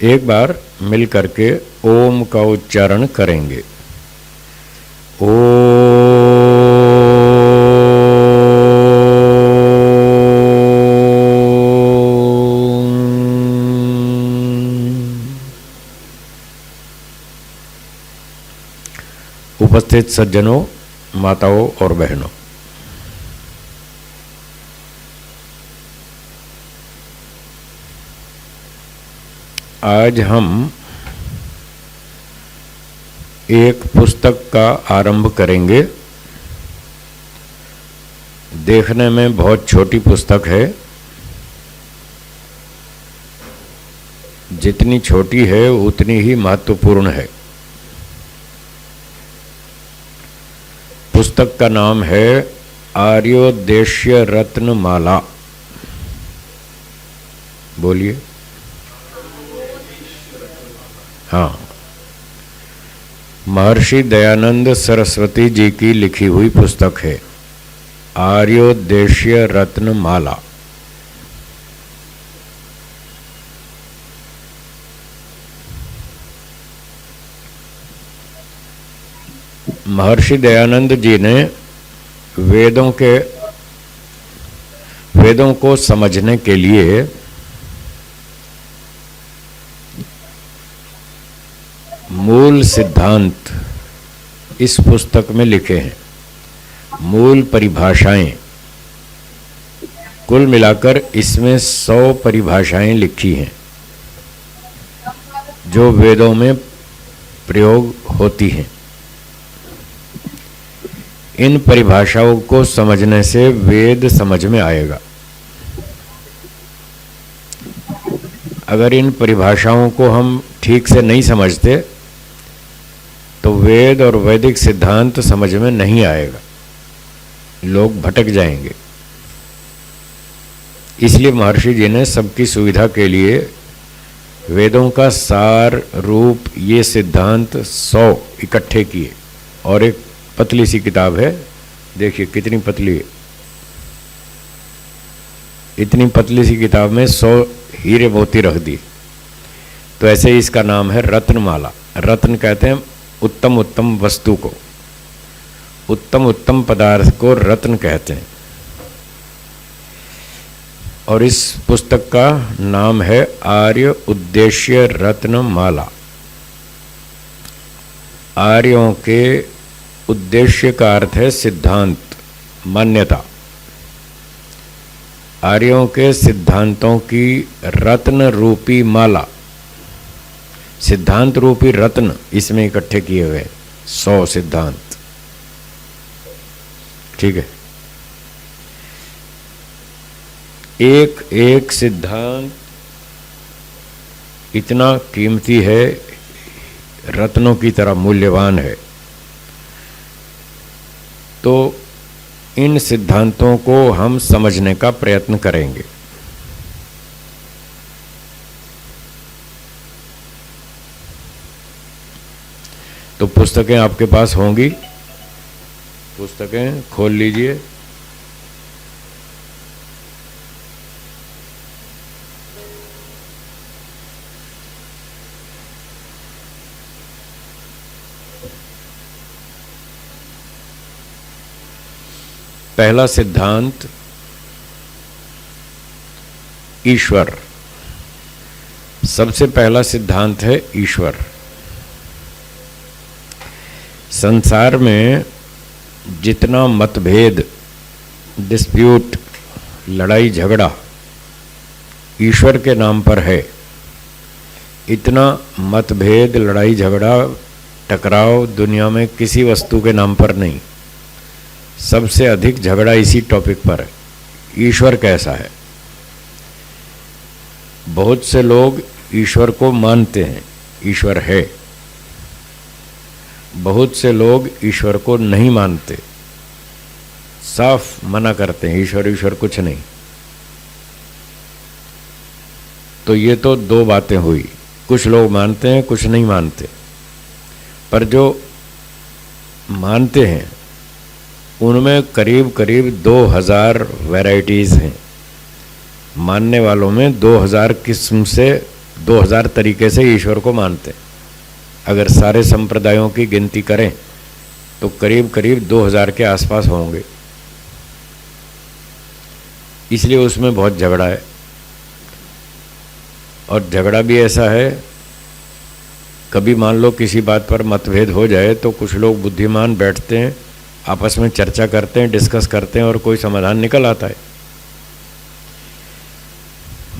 एक बार मिल करके ओम का उच्चारण करेंगे। उपस्थित सज्जनों, माताओं और बहनों, आज हम एक पुस्तक का आरंभ करेंगे। देखने में बहुत छोटी पुस्तक है। जितनी छोटी है उतनी ही महत्वपूर्ण है। पुस्तक का नाम है आर्योद्देश्य रत्नमाला। बोलिए। हाँ, महर्षि दयानंद सरस्वती जी की लिखी हुई पुस्तक है आर्योद्देश्य रत्नमाला। महर्षि दयानंद जी ने वेदों को समझने के लिए मूल सिद्धांत इस पुस्तक में लिखे हैं। मूल परिभाषाएं, कुल मिलाकर इसमें 100 परिभाषाएं लिखी हैं जो वेदों में प्रयोग होती हैं। इन परिभाषाओं को समझने से वेद समझ में आएगा। अगर इन परिभाषाओं को हम ठीक से नहीं समझते तो वेद और वैदिक सिद्धांत समझ में नहीं आएगा, लोग भटक जाएंगे। इसलिए महर्षि जी ने सबकी सुविधा के लिए वेदों का सार रूप ये सिद्धांत 100 इकट्ठे किए और एक पतली सी किताब है। देखिए कितनी पतली है। इतनी पतली सी किताब में 100 हीरे मोती रख दी। तो ऐसे इसका नाम है रत्नमाला। रत्न कहते हैं उत्तम उत्तम वस्तु को, उत्तम उत्तम पदार्थ को रत्न कहते हैं। और इस पुस्तक का नाम है आर्य उद्देश्य रत्नमाला। आर्यों के उद्देश्य का अर्थ है सिद्धांत, मान्यता। आर्यों के सिद्धांतों की रत्न रूपी माला, सिद्धांत रूपी रत्न इसमें इकट्ठे किए हुए 100 सिद्धांत। ठीक है। एक एक सिद्धांत इतना कीमती है, रत्नों की तरह मूल्यवान है। तो इन सिद्धांतों को हम समझने का प्रयत्न करेंगे। तो पुस्तकें आपके पास होंगी, पुस्तकें खोल लीजिए। पहला सिद्धांत ईश्वर। सबसे पहला सिद्धांत है ईश्वर। संसार में जितना मतभेद, डिस्प्यूट, लड़ाई झगड़ा ईश्वर के नाम पर है, इतना मतभेद, लड़ाई झगड़ा, टकराव दुनिया में किसी वस्तु के नाम पर नहीं। सबसे अधिक झगड़ा इसी टॉपिक पर है, ईश्वर कैसा है। बहुत से लोग ईश्वर को मानते हैं, ईश्वर है। बहुत से लोग ईश्वर को नहीं मानते, साफ मना करते हैं, ईश्वर कुछ नहीं। तो ये तो दो बातें हुई, कुछ लोग मानते हैं, कुछ नहीं मानते। पर जो मानते हैं उनमें करीब करीब 2000 वैरायटीज़ हैं। मानने वालों में 2000 किस्म से 2000 तरीके से ईश्वर को मानते हैं। अगर सारे संप्रदायों की गिनती करें तो करीब करीब 2000 के आसपास होंगे। इसलिए उसमें बहुत झगड़ा है, और झगड़ा भी ऐसा है, कभी मान लो किसी बात पर मतभेद हो जाए तो कुछ लोग बुद्धिमान बैठते हैं, आपस में चर्चा करते हैं, डिस्कस करते हैं और कोई समाधान निकल आता है।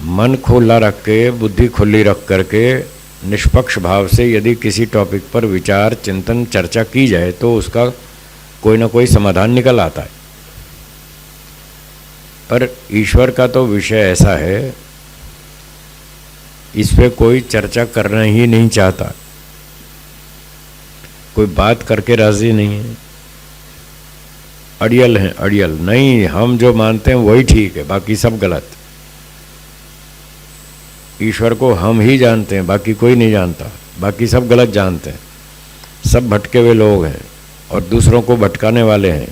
मन खुला रख के, बुद्धि खुली रख करके, निष्पक्ष भाव से यदि किसी टॉपिक पर विचार, चिंतन, चर्चा की जाए तो उसका कोई ना कोई समाधान निकल आता है। पर ईश्वर का तो विषय ऐसा है, इस पे कोई चर्चा करना ही नहीं चाहता, कोई बात करके राजी नहीं है, अड़ियल हैं, अड़ियल नहीं, हम जो मानते हैं वही ठीक है, बाकी सब गलत। ईश्वर को हम ही जानते हैं, बाकी कोई नहीं जानता, बाकी सब गलत जानते हैं, सब भटके हुए लोग हैं और दूसरों को भटकाने वाले हैं।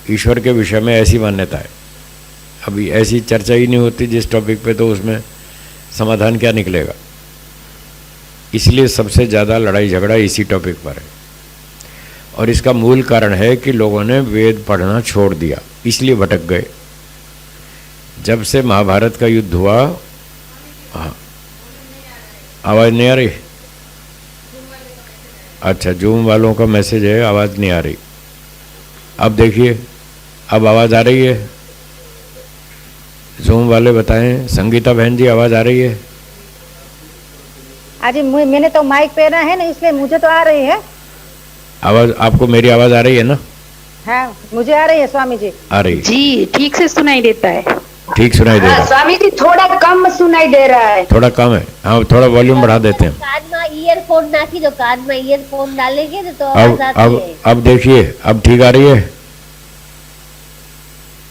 ईश्वर के विषय में ऐसी मान्यता है। अभी ऐसी चर्चा ही नहीं होती जिस टॉपिक पे, तो उसमें समाधान क्या निकलेगा। इसलिए सबसे ज़्यादा लड़ाई झगड़ा इसी टॉपिक पर है, और इसका मूल कारण है कि लोगों ने वेद पढ़ना छोड़ दिया, इसलिए भटक गए। जब से महाभारत का युद्ध हुआ, हाँ, आवाज़ नहीं आ रही? अच्छा, जूम वालों का मैसेज है, आवाज़ नहीं आ रही। अब देखिए, अब आवाज़ आ रही है? जूम वाले बताएं। संगीता बहन जी, आवाज़ आ रही है? अजी मैंने तो माइक पहना है ना, इसलिए मुझे तो आ रही है आवाज़। आपको मेरी आवाज़ आ रही है ना? हाँ, मुझे आ रही है स्वामी जी। आ रही जी, ठीक से सुनाई देता है। ठीक सुनाई दे रहा है स्वामी जी, थोड़ा कम सुनाई दे रहा है। थोड़ा कम है, हाँ, थोड़ा वॉल्यूम बढ़ा देते हैं। कान में ईयरफोन नाखी दो, कान में ईयरफोन डालेंगे तो आवाज आती है। अब देखिए, अब ठीक आ रही है?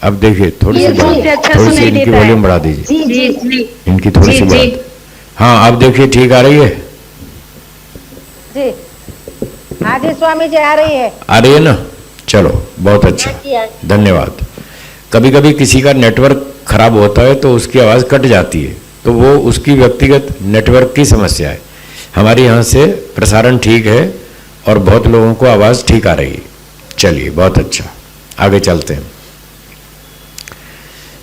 अब देखिए, थोड़ी सी इनकी वॉल्यूम बढ़ा दीजिए। जी जी जी, इनकी थोड़ी सी बढ़ा। हाँ, अब देखिए, ठीक आ रही है जी? हाँ जी स्वामी जी, आ रही है। आ रही है ना? चलो, बहुत अच्छा, धन्यवाद। कभी कभी किसी का नेटवर्क खराब होता है तो उसकी आवाज़ कट जाती है, तो वो उसकी व्यक्तिगत नेटवर्क की समस्या है। हमारे यहाँ से प्रसारण ठीक है और बहुत लोगों को आवाज़ ठीक आ रही है। चलिए, बहुत अच्छा, आगे चलते हैं।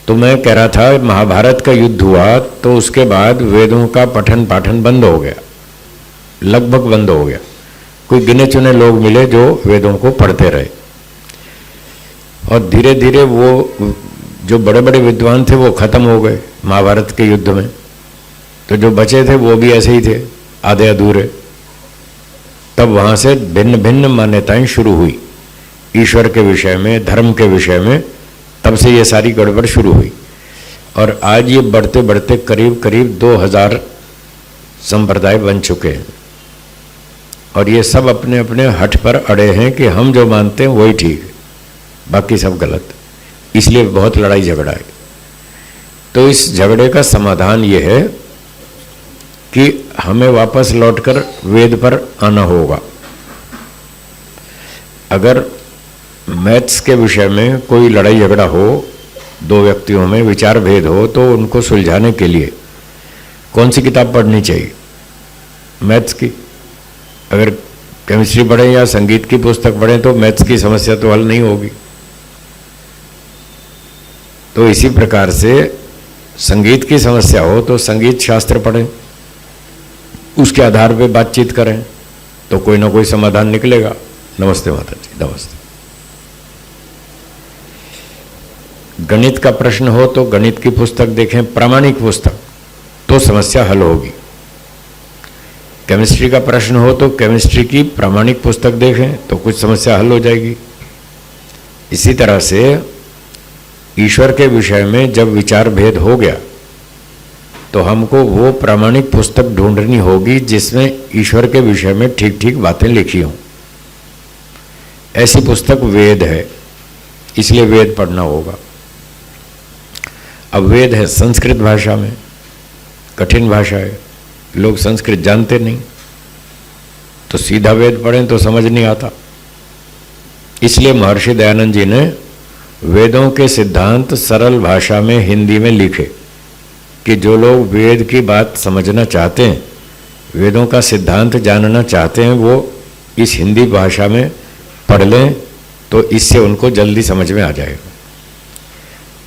तो मैं कह रहा था, महाभारत का युद्ध हुआ तो उसके बाद वेदों का पठन पाठन बंद हो गया, लगभग बंद हो गया। कोई गिने चुने लोग मिले जो वेदों को पढ़ते रहे, और धीरे धीरे वो जो बड़े बड़े विद्वान थे वो खत्म हो गए महाभारत के युद्ध में। तो जो बचे थे वो भी ऐसे ही थे, आधे अधूरे। तब वहाँ से भिन्न भिन्न मान्यताएं शुरू हुई ईश्वर के विषय में, धर्म के विषय में। तब से ये सारी गड़बड़ शुरू हुई, और आज ये बढ़ते बढ़ते करीब करीब 2000 संप्रदाय बन चुके हैं, और ये सब अपने अपने हठ पर अड़े हैं कि हम जो मानते हैं वही ठीक है, बाकी सब गलत। इसलिए बहुत लड़ाई झगड़ा है। तो इस झगड़े का समाधान ये है कि हमें वापस लौटकर वेद पर आना होगा। अगर मैथ्स के विषय में कोई लड़ाई झगड़ा हो, दो व्यक्तियों में विचार भेद हो, तो उनको सुलझाने के लिए कौन सी किताब पढ़नी चाहिए? मैथ्स की। अगर केमिस्ट्री पढ़ें या संगीत की पुस्तक पढ़ें तो मैथ्स की समस्या तो हल नहीं होगी। तो इसी प्रकार से संगीत की समस्या हो तो संगीत शास्त्र पढ़ें, उसके आधार पे बातचीत करें, तो कोई ना कोई समाधान निकलेगा। नमस्ते माता जी, नमस्ते। गणित का प्रश्न हो तो गणित की पुस्तक देखें, प्रामाणिक पुस्तक, तो समस्या हल होगी। केमिस्ट्री का प्रश्न हो तो केमिस्ट्री की प्रामाणिक पुस्तक देखें तो कुछ समस्या हल हो जाएगी। इसी तरह से ईश्वर के विषय में जब विचार भेद हो गया तो हमको वो प्रामाणिक पुस्तक ढूंढनी होगी जिसमें ईश्वर के विषय में ठीक ठीक बातें लिखी हों। ऐसी पुस्तक वेद है, इसलिए वेद पढ़ना होगा। अब वेद है संस्कृत भाषा में, कठिन भाषा है, लोग संस्कृत जानते नहीं, तो सीधा वेद पढ़ें तो समझ नहीं आता। इसलिए महर्षि दयानंद जी ने वेदों के सिद्धांत सरल भाषा में हिंदी में लिखे, कि जो लोग वेद की बात समझना चाहते हैं, वेदों का सिद्धांत जानना चाहते हैं, वो इस हिंदी भाषा में पढ़ लें तो इससे उनको जल्दी समझ में आ जाएगा।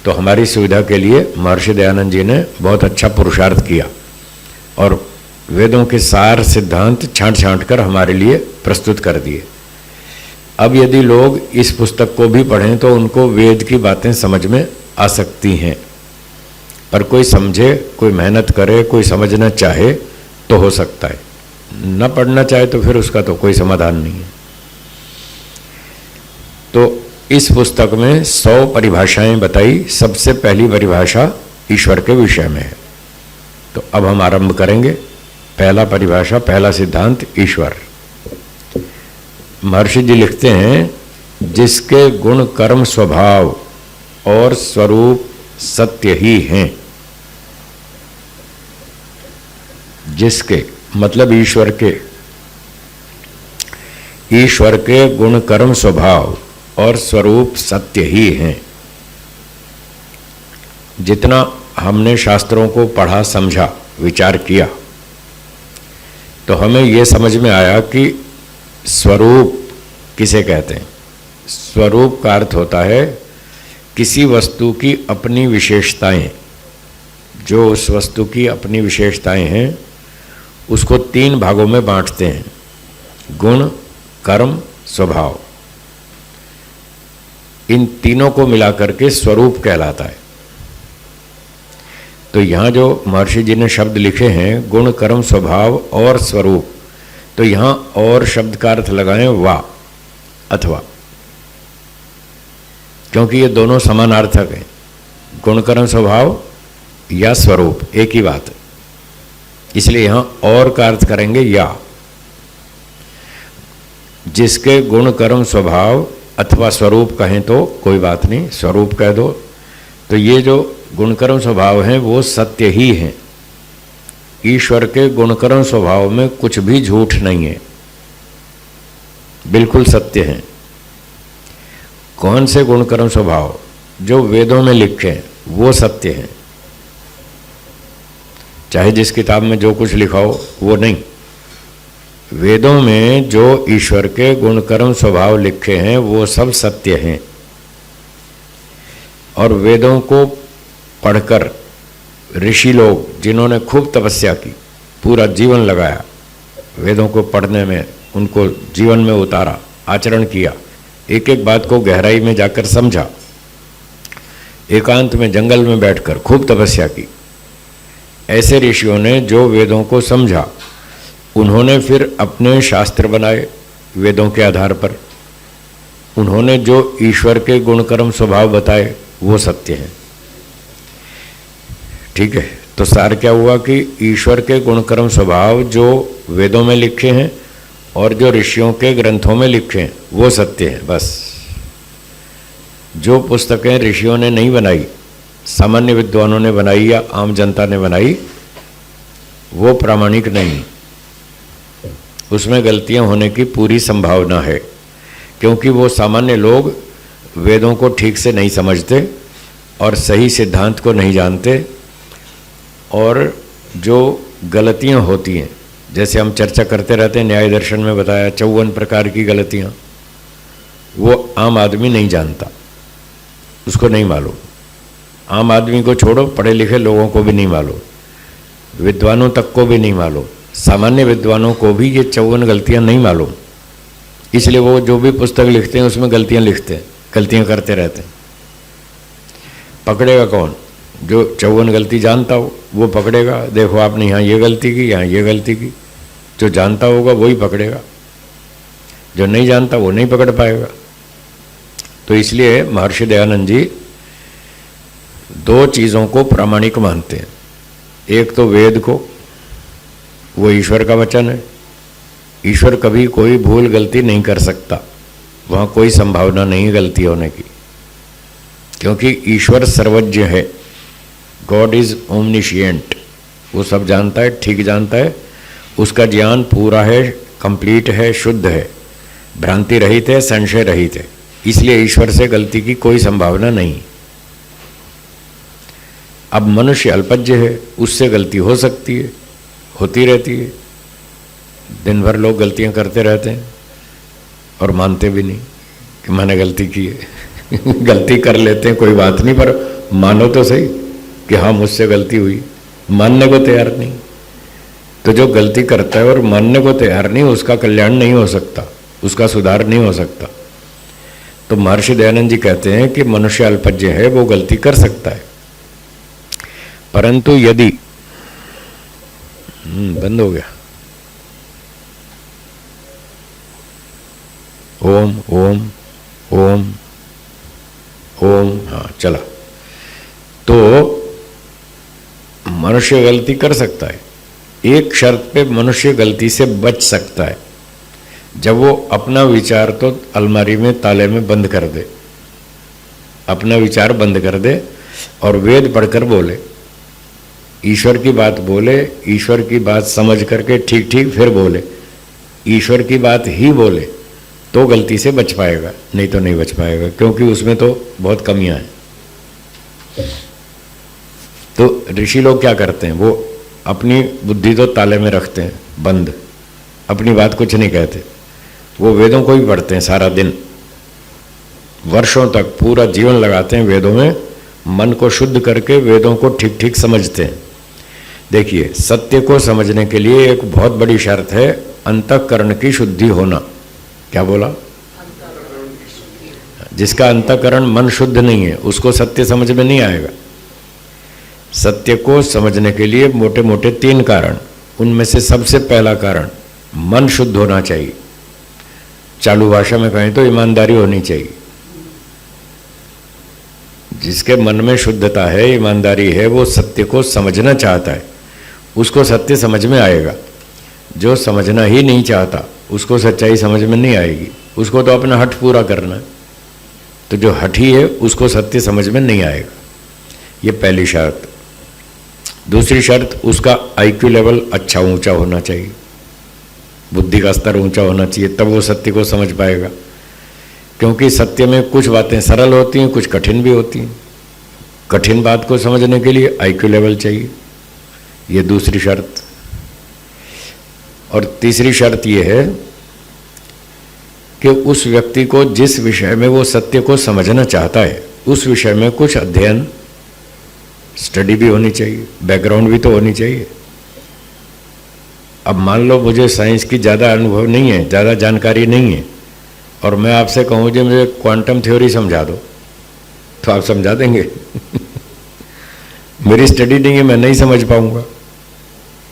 तो हमारी सुविधा के लिए महर्षि दयानंद जी ने बहुत अच्छा पुरुषार्थ किया और वेदों के सार सिद्धांत छांट छांट कर हमारे लिए प्रस्तुत कर दिए। अब यदि लोग इस पुस्तक को भी पढ़ें तो उनको वेद की बातें समझ में आ सकती हैं, पर कोई समझे, कोई मेहनत करे, कोई समझना चाहे तो हो सकता है, न पढ़ना चाहे तो फिर उसका तो कोई समाधान नहीं है। तो इस पुस्तक में 100 परिभाषाएं बताई। सबसे पहली परिभाषा ईश्वर के विषय में है। तो अब हम आरंभ करेंगे। पहला परिभाषा, पहला सिद्धांत, ईश्वर। महर्षि जी लिखते हैं, जिसके गुण कर्म स्वभाव और स्वरूप सत्य ही हैं। जिसके मतलब ईश्वर के गुण कर्म स्वभाव और स्वरूप सत्य ही हैं। जितना हमने शास्त्रों को पढ़ा, समझा, विचार किया तो हमें यह समझ में आया कि स्वरूप किसे कहते हैं। स्वरूप का अर्थ होता है किसी वस्तु की अपनी विशेषताएं। जो उस वस्तु की अपनी विशेषताएं हैं उसको 3 भागों में बांटते हैं, गुण, कर्म, स्वभाव। इन तीनों को मिलाकर के स्वरूप कहलाता है। तो यहाँ जो महर्षि जी ने शब्द लिखे हैं, गुण, कर्म, स्वभाव और स्वरूप, तो यहाँ और शब्द का अर्थ लगाएं वा अथवा, क्योंकि ये दोनों समानार्थक हैं। गुण, कर्म, स्वभाव या स्वरूप एक ही बात है, इसलिए यहाँ और का अर्थ करेंगे या। जिसके गुण, कर्म, स्वभाव अथवा स्वरूप कहें तो कोई बात नहीं, स्वरूप कह दो। तो ये जो गुणकर्म स्वभाव हैं वो सत्य ही हैं। ईश्वर के गुणकर्म स्वभाव में कुछ भी झूठ नहीं है, बिल्कुल सत्य हैं। कौन से गुणकर्म स्वभाव? जो वेदों में लिखे हैं वो सत्य हैं, चाहे जिस किताब में जो कुछ लिखा हो वो नहीं। वेदों में जो ईश्वर के गुणकर्म स्वभाव लिखे हैं वो सब सत्य हैं। और वेदों को पढ़कर ऋषि लोग जिन्होंने खूब तपस्या की, पूरा जीवन लगाया वेदों को पढ़ने में, उनको जीवन में उतारा, आचरण किया, एक एक बात को गहराई में जाकर समझा, एकांत में जंगल में बैठकर खूब तपस्या की। ऐसे ऋषियों ने जो वेदों को समझा, उन्होंने फिर अपने शास्त्र बनाए वेदों के आधार पर। उन्होंने जो ईश्वर के गुणकर्म स्वभाव बताए वो सत्य हैं। ठीक है, तो सार क्या हुआ कि ईश्वर के गुणकर्म स्वभाव जो वेदों में लिखे हैं और जो ऋषियों के ग्रंथों में लिखे हैं वो सत्य है। बस जो पुस्तकें ऋषियों ने नहीं बनाई, सामान्य विद्वानों ने बनाई या आम जनता ने बनाई, वो प्रामाणिक नहीं, उसमें गलतियां होने की पूरी संभावना है, क्योंकि वो सामान्य लोग वेदों को ठीक से नहीं समझते और सही सिद्धांत को नहीं जानते। और जो गलतियां होती हैं, जैसे हम चर्चा करते रहते हैं, न्याय दर्शन में बताया 54 प्रकार की गलतियां, वो आम आदमी नहीं जानता, उसको नहीं मालूम। आम आदमी को छोड़ो, पढ़े लिखे लोगों को भी नहीं मालूम, विद्वानों तक को भी नहीं मालूम, सामान्य विद्वानों को भी ये 54 गलतियां नहीं मालूम। इसलिए वो जो भी पुस्तक लिखते हैं उसमें गलतियां लिखते हैं, गलतियां करते रहते हैं। पकड़ेगा कौन? जो 54 गलती जानता हो वो पकड़ेगा, देखो आपने यहाँ ये गलती की, यहाँ ये गलती की। जो जानता होगा वही पकड़ेगा, जो नहीं जानता वो नहीं पकड़ पाएगा। तो इसलिए महर्षि दयानंद जी 2 चीज़ों को प्रामाणिक मानते हैं। एक तो वेद को, वो ईश्वर का वचन है, ईश्वर कभी कोई भूल गलती नहीं कर सकता, वहाँ कोई संभावना नहीं है गलती होने की, क्योंकि ईश्वर सर्वज्ञ है। गॉड इज ओमनिशिएंट, वो सब जानता है, ठीक जानता है, उसका ज्ञान पूरा है, कंप्लीट है, शुद्ध है, भ्रांति रहित है, संशय रहित है। इसलिए ईश्वर से गलती की कोई संभावना नहीं। अब मनुष्य अल्पज्य है, उससे गलती हो सकती है, होती रहती है। दिन भर लोग गलतियां करते रहते हैं और मानते भी नहीं कि मैंने गलती की है। गलती कर लेते हैं, कोई बात नहीं, पर मानो तो सही कि हाँ मुझसे गलती हुई। मानने को तैयार नहीं। तो जो गलती करता है और मानने को तैयार नहीं, उसका कल्याण नहीं हो सकता, उसका सुधार नहीं हो सकता। तो महर्षि दयानंद जी कहते हैं कि मनुष्य अल्पज्य है, वो गलती कर सकता है, परंतु यदि बंद हो गया। ओम ओम ओम ओम, हाँ चला। तो मनुष्य गलती कर सकता है। एक शर्त पे मनुष्य गलती से बच सकता है, जब वो अपना विचार तो अलमारी में ताले में बंद कर दे, अपना विचार बंद कर दे और वेद पढ़कर बोले, ईश्वर की बात बोले, ईश्वर की बात समझ करके ठीक ठीक फिर बोले, ईश्वर की बात ही बोले, तो गलती से बच पाएगा, नहीं तो नहीं बच पाएगा, क्योंकि उसमें तो बहुत कमियां हैं। तो ऋषि लोग क्या करते हैं, वो अपनी बुद्धि तो ताले में रखते हैं बंद, अपनी बात कुछ नहीं कहते। वो वेदों को भी पढ़ते हैं सारा दिन, वर्षों तक पूरा जीवन लगाते हैं वेदों में, मन को शुद्ध करके वेदों को ठीक ठीक समझते हैं। देखिए, सत्य को समझने के लिए एक बहुत बड़ी शर्त है, अंतःकरण की शुद्धि होना। क्या बोला? जिसका अंतःकरण मन शुद्ध नहीं है, उसको सत्य समझ में नहीं आएगा। सत्य को समझने के लिए मोटे मोटे 3 कारण, उनमें से सबसे पहला कारण मन शुद्ध होना चाहिए। चालू भाषा में कहें तो ईमानदारी होनी चाहिए। जिसके मन में शुद्धता है, ईमानदारी है, वो सत्य को समझना चाहता है, उसको सत्य समझ में आएगा। जो समझना ही नहीं चाहता, उसको सच्चाई समझ में नहीं आएगी, उसको तो अपना हठ पूरा करना है। तो जो हठी है उसको सत्य समझ में नहीं आएगा, ये पहली शर्त। दूसरी शर्त, उसका आईक्यू लेवल अच्छा ऊंचा होना चाहिए, बुद्धि का स्तर ऊंचा होना चाहिए, तब वो सत्य को समझ पाएगा। क्योंकि सत्य में कुछ बातें सरल होती हैं, कुछ कठिन भी होती हैं। कठिन बात को समझने के लिए आईक्यू लेवल चाहिए, ये दूसरी शर्त। और तीसरी शर्त ये है कि उस व्यक्ति को जिस विषय में वो सत्य को समझना चाहता है, उस विषय में कुछ अध्ययन, स्टडी भी होनी चाहिए, बैकग्राउंड भी तो होनी चाहिए। अब मान लो मुझे साइंस की ज़्यादा अनुभव नहीं है, ज़्यादा जानकारी नहीं है, और मैं आपसे कहूँ जो मुझे क्वांटम थ्योरी समझा दो, तो आप समझा देंगे? मेरी स्टडी नहीं है, मैं नहीं समझ पाऊंगा।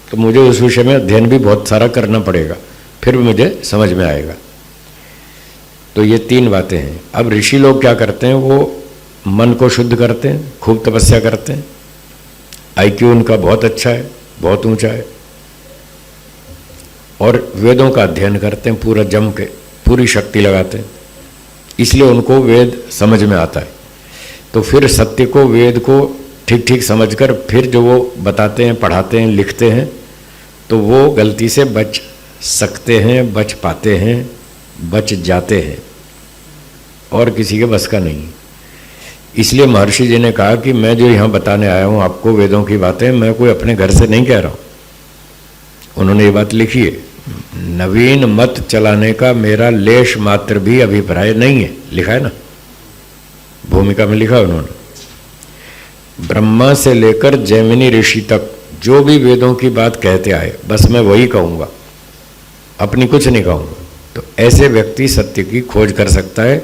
तो मुझे उस विषय में अध्ययन भी बहुत सारा करना पड़ेगा, फिर भी मुझे समझ में आएगा। तो ये 3 बातें हैं। अब ऋषि लोग क्या करते हैं, वो मन को शुद्ध करते हैं, खूब तपस्या करते हैं, आईक्यू उनका बहुत अच्छा है, बहुत ऊंचा है, और वेदों का अध्ययन करते हैं पूरा जम के, पूरी शक्ति लगाते हैं, इसलिए उनको वेद समझ में आता है। तो फिर सत्य को, वेद को ठीक ठीक समझकर फिर जो वो बताते हैं, पढ़ाते हैं, लिखते हैं, तो वो गलती से बच सकते हैं, बच पाते हैं, बच जाते हैं, और किसी के बस का नहीं। इसलिए महर्षि जी ने कहा कि मैं जो यहाँ बताने आया हूँ आपको वेदों की बातें, मैं कोई अपने घर से नहीं कह रहा हूँ। उन्होंने ये बात लिखी है, नवीन मत चलाने का मेरा लेश मात्र भी अभिप्राय नहीं है, लिखा है ना, भूमिका में लिखा है उन्होंने। ब्रह्मा से लेकर जैमिनी ऋषि तक जो भी वेदों की बात कहते आए, बस मैं वही कहूँगा, अपनी कुछ नहीं कहूँगा। तो ऐसे व्यक्ति सत्य की खोज कर सकता है,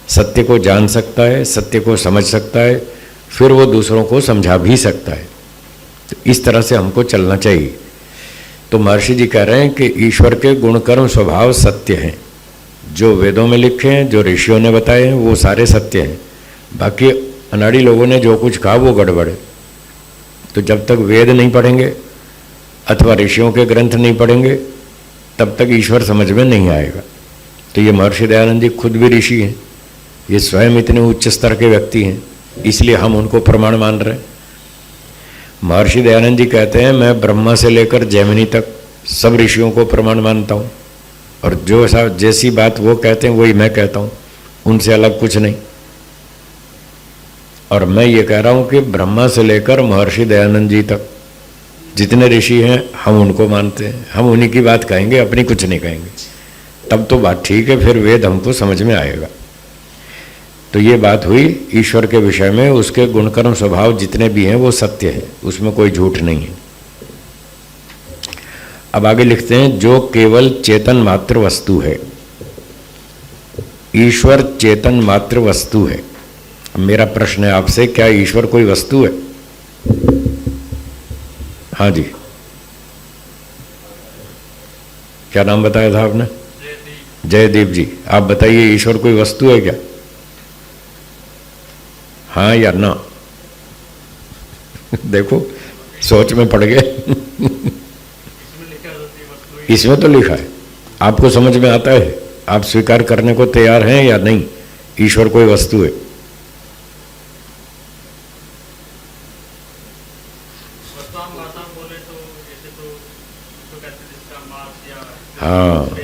सत्य को जान सकता है, सत्य को समझ सकता है, फिर वो दूसरों को समझा भी सकता है। तो इस तरह से हमको चलना चाहिए। तो महर्षि जी कह रहे हैं कि ईश्वर के गुणकर्म स्वभाव सत्य हैं, जो वेदों में लिखे हैं, जो ऋषियों ने बताए हैं, वो सारे सत्य हैं। बाकी अनाड़ी लोगों ने जो कुछ कहा वो गड़बड़ है। तो जब तक वेद नहीं पढ़ेंगे अथवा ऋषियों के ग्रंथ नहीं पढ़ेंगे, तब तक ईश्वर समझ में नहीं आएगा। तो ये महर्षि दयानंद जी खुद भी ऋषि हैं, ये स्वयं इतने उच्च स्तर के व्यक्ति हैं, इसलिए हम उनको प्रमाण मान रहे हैं। महर्षि दयानंद जी कहते हैं, मैं ब्रह्मा से लेकर जैमिनी तक सब ऋषियों को प्रमाण मानता हूँ, और जो ऐसा जैसी बात वो कहते हैं वही मैं कहता हूँ, उनसे अलग कुछ नहीं। और मैं ये कह रहा हूं कि ब्रह्मा से लेकर महर्षि दयानंद जी तक जितने ऋषि हैं हम उनको मानते हैं, हम उन्हीं की बात कहेंगे, अपनी कुछ नहीं कहेंगे। तब तो बात ठीक है, फिर वेद हमको समझ में आएगा। तो ये बात हुई ईश्वर के विषय में। उसके गुणकर्म स्वभाव जितने भी हैं वो सत्य है, उसमें कोई झूठ नहीं है। अब आगे लिखते हैं, जो केवल चेतन मात्र वस्तु है। ईश्वर चेतन मात्र वस्तु है। मेरा प्रश्न है आपसे, क्या ईश्वर कोई वस्तु है? हाँ जी, क्या नाम बताया था आपने? जयदीप जी, आप बताइए, ईश्वर कोई वस्तु है क्या? हाँ या ना? देखो सोच में पड़ गए। इसमें तो लिखा है, आपको समझ में आता है? आप स्वीकार करने को तैयार हैं या नहीं ईश्वर कोई वस्तु है? हाँ,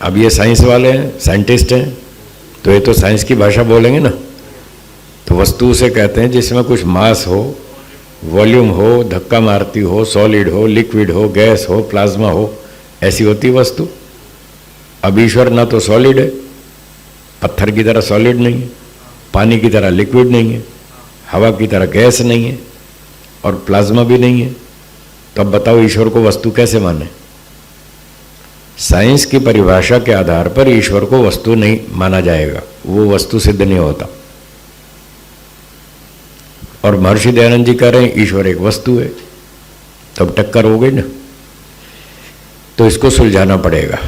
अब ये साइंस वाले हैं, साइंटिस्ट हैं, तो ये तो साइंस की भाषा बोलेंगे ना। तो वस्तु से कहते हैं जिसमें कुछ मास हो, वॉल्यूम हो, धक्का मारती हो, सॉलिड हो, लिक्विड हो, गैस हो, प्लाज्मा हो, ऐसी होती वस्तु। अब ईश्वर ना तो सॉलिड है, पत्थर की तरह सॉलिड नहीं है, पानी की तरह लिक्विड नहीं है, हवा की तरह गैस नहीं है, और प्लाज्मा भी नहीं है। तो अब बताओ ईश्वर को वस्तु कैसे माने? साइंस की परिभाषा के आधार पर ईश्वर को वस्तु नहीं माना जाएगा, वो वस्तु सिद्ध नहीं होता। और महर्षि दयानंद जी कह रहे हैं ईश्वर एक वस्तु है, तब टक्कर हो गई ना। तो इसको सुलझाना पड़ेगा।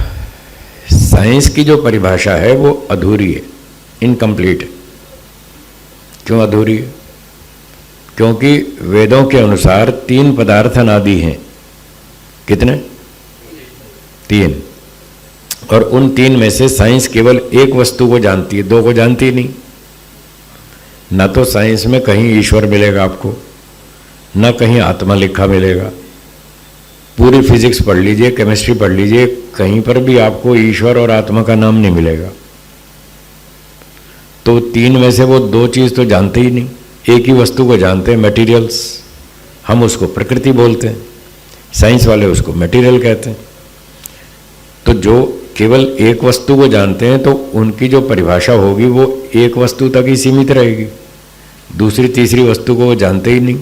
साइंस की जो परिभाषा है वो अधूरी है, इनकम्प्लीट है। क्यों अधूरी है? क्योंकि वेदों के अनुसार 3 पदार्थ अनादि हैं। कितने? 3। और उन 3 में से साइंस केवल एक वस्तु को जानती है, 2 को जानती नहीं। ना तो साइंस में कहीं ईश्वर मिलेगा आपको, ना कहीं आत्मा लिखा मिलेगा। पूरी फिजिक्स पढ़ लीजिए, केमिस्ट्री पढ़ लीजिए, कहीं पर भी आपको ईश्वर और आत्मा का नाम नहीं मिलेगा। तो 3 में से वो 2 चीज़ तो जानते ही नहीं, एक ही वस्तु को जानते हैं, मटेरियल्स। हम उसको प्रकृति बोलते हैं, साइंस वाले उसको मटेरियल कहते हैं। तो जो केवल एक वस्तु को जानते हैं तो उनकी जो परिभाषा होगी वो एक वस्तु तक ही सीमित रहेगी, दूसरी तीसरी वस्तु को वो जानते ही नहीं।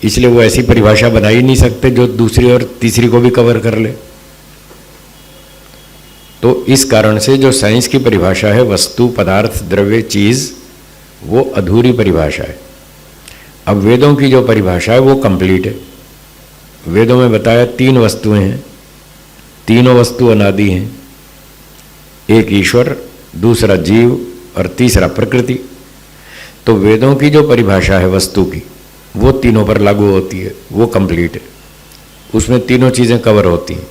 इसलिए वो ऐसी परिभाषा बना ही नहीं सकते जो दूसरी और तीसरी को भी कवर कर ले। तो इस कारण से जो साइंस की परिभाषा है वस्तु, पदार्थ, द्रव्य, चीज, वो अधूरी परिभाषा है। अब वेदों की जो परिभाषा है वो कंप्लीट है। वेदों में बताया 3 वस्तुएं हैं, तीनों वस्तु अनादि हैं। एक ईश्वर, दूसरा जीव और तीसरा प्रकृति। तो वेदों की जो परिभाषा है वस्तु की वो तीनों पर लागू होती है, वो कंप्लीट है। उसमें तीनों चीज़ें कवर होती हैं।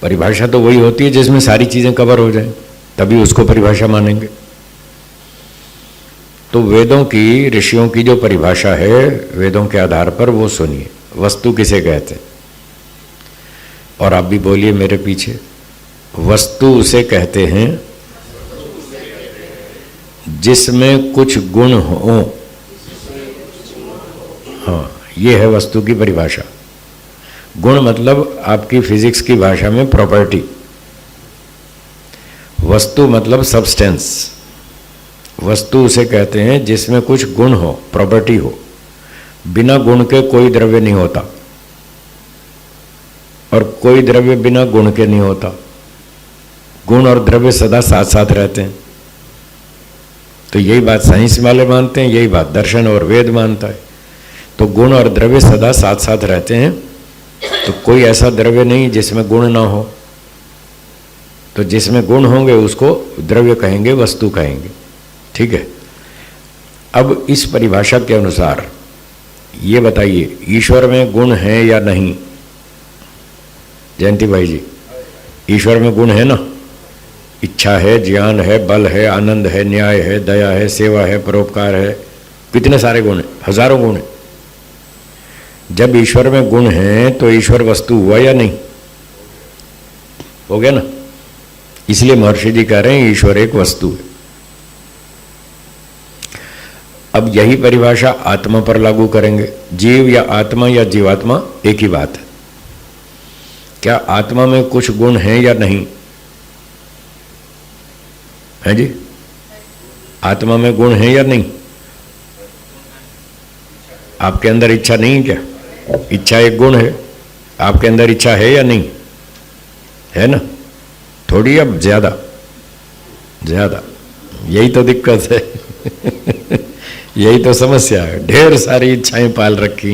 परिभाषा तो वही होती है जिसमें सारी चीज़ें कवर हो जाएं, तभी उसको परिभाषा मानेंगे। तो वेदों की, ऋषियों की जो परिभाषा है वेदों के आधार पर वो सुनिए। वस्तु किसे कहते हैं? और आप भी बोलिए मेरे पीछे, वस्तु उसे कहते हैं जिसमें कुछ गुण हो। हाँ, ये है वस्तु की परिभाषा। गुण मतलब आपकी फिजिक्स की भाषा में प्रॉपर्टी। वस्तु मतलब सब्सटेंस। वस्तु उसे कहते हैं जिसमें कुछ गुण हो, प्रॉपर्टी हो। बिना गुण के कोई द्रव्य नहीं होता और कोई द्रव्य बिना गुण के नहीं होता। गुण और द्रव्य सदा साथ साथ रहते हैं। तो यही बात साइंस वाले मानते हैं, यही बात दर्शन और वेद मानता है। तो गुण और द्रव्य सदा साथ साथ रहते हैं। तो कोई ऐसा द्रव्य नहीं जिसमें गुण ना हो। तो जिसमें गुण होंगे उसको द्रव्य कहेंगे, वस्तु कहेंगे। ठीक है। अब इस परिभाषा के अनुसार ये बताइए, ईश्वर में गुण है या नहीं? जयंती भाई जी, ईश्वर में गुण है ना? इच्छा है, ज्ञान है, बल है, आनंद है, न्याय है, दया है, सेवा है, परोपकार है। कितने सारे गुण हैं, हजारों गुण हैं। जब ईश्वर में गुण हैं तो ईश्वर वस्तु हुआ या नहीं? हो गया ना? इसलिए महर्षि जी कह रहे हैं ईश्वर एक वस्तु है। अब यही परिभाषा आत्मा पर लागू करेंगे। जीव या आत्मा या जीवात्मा एक ही बात है। क्या आत्मा में कुछ गुण हैं या नहीं है जी? आत्मा में गुण हैं या नहीं? आपके अंदर इच्छा नहीं है क्या? इच्छा एक गुण है। आपके अंदर इच्छा है या नहीं है? ना, थोड़ी अब ज्यादा ज्यादा। यही तो दिक्कत है यही तो समस्या है। ढेर सारी इच्छाएं पाल रखी।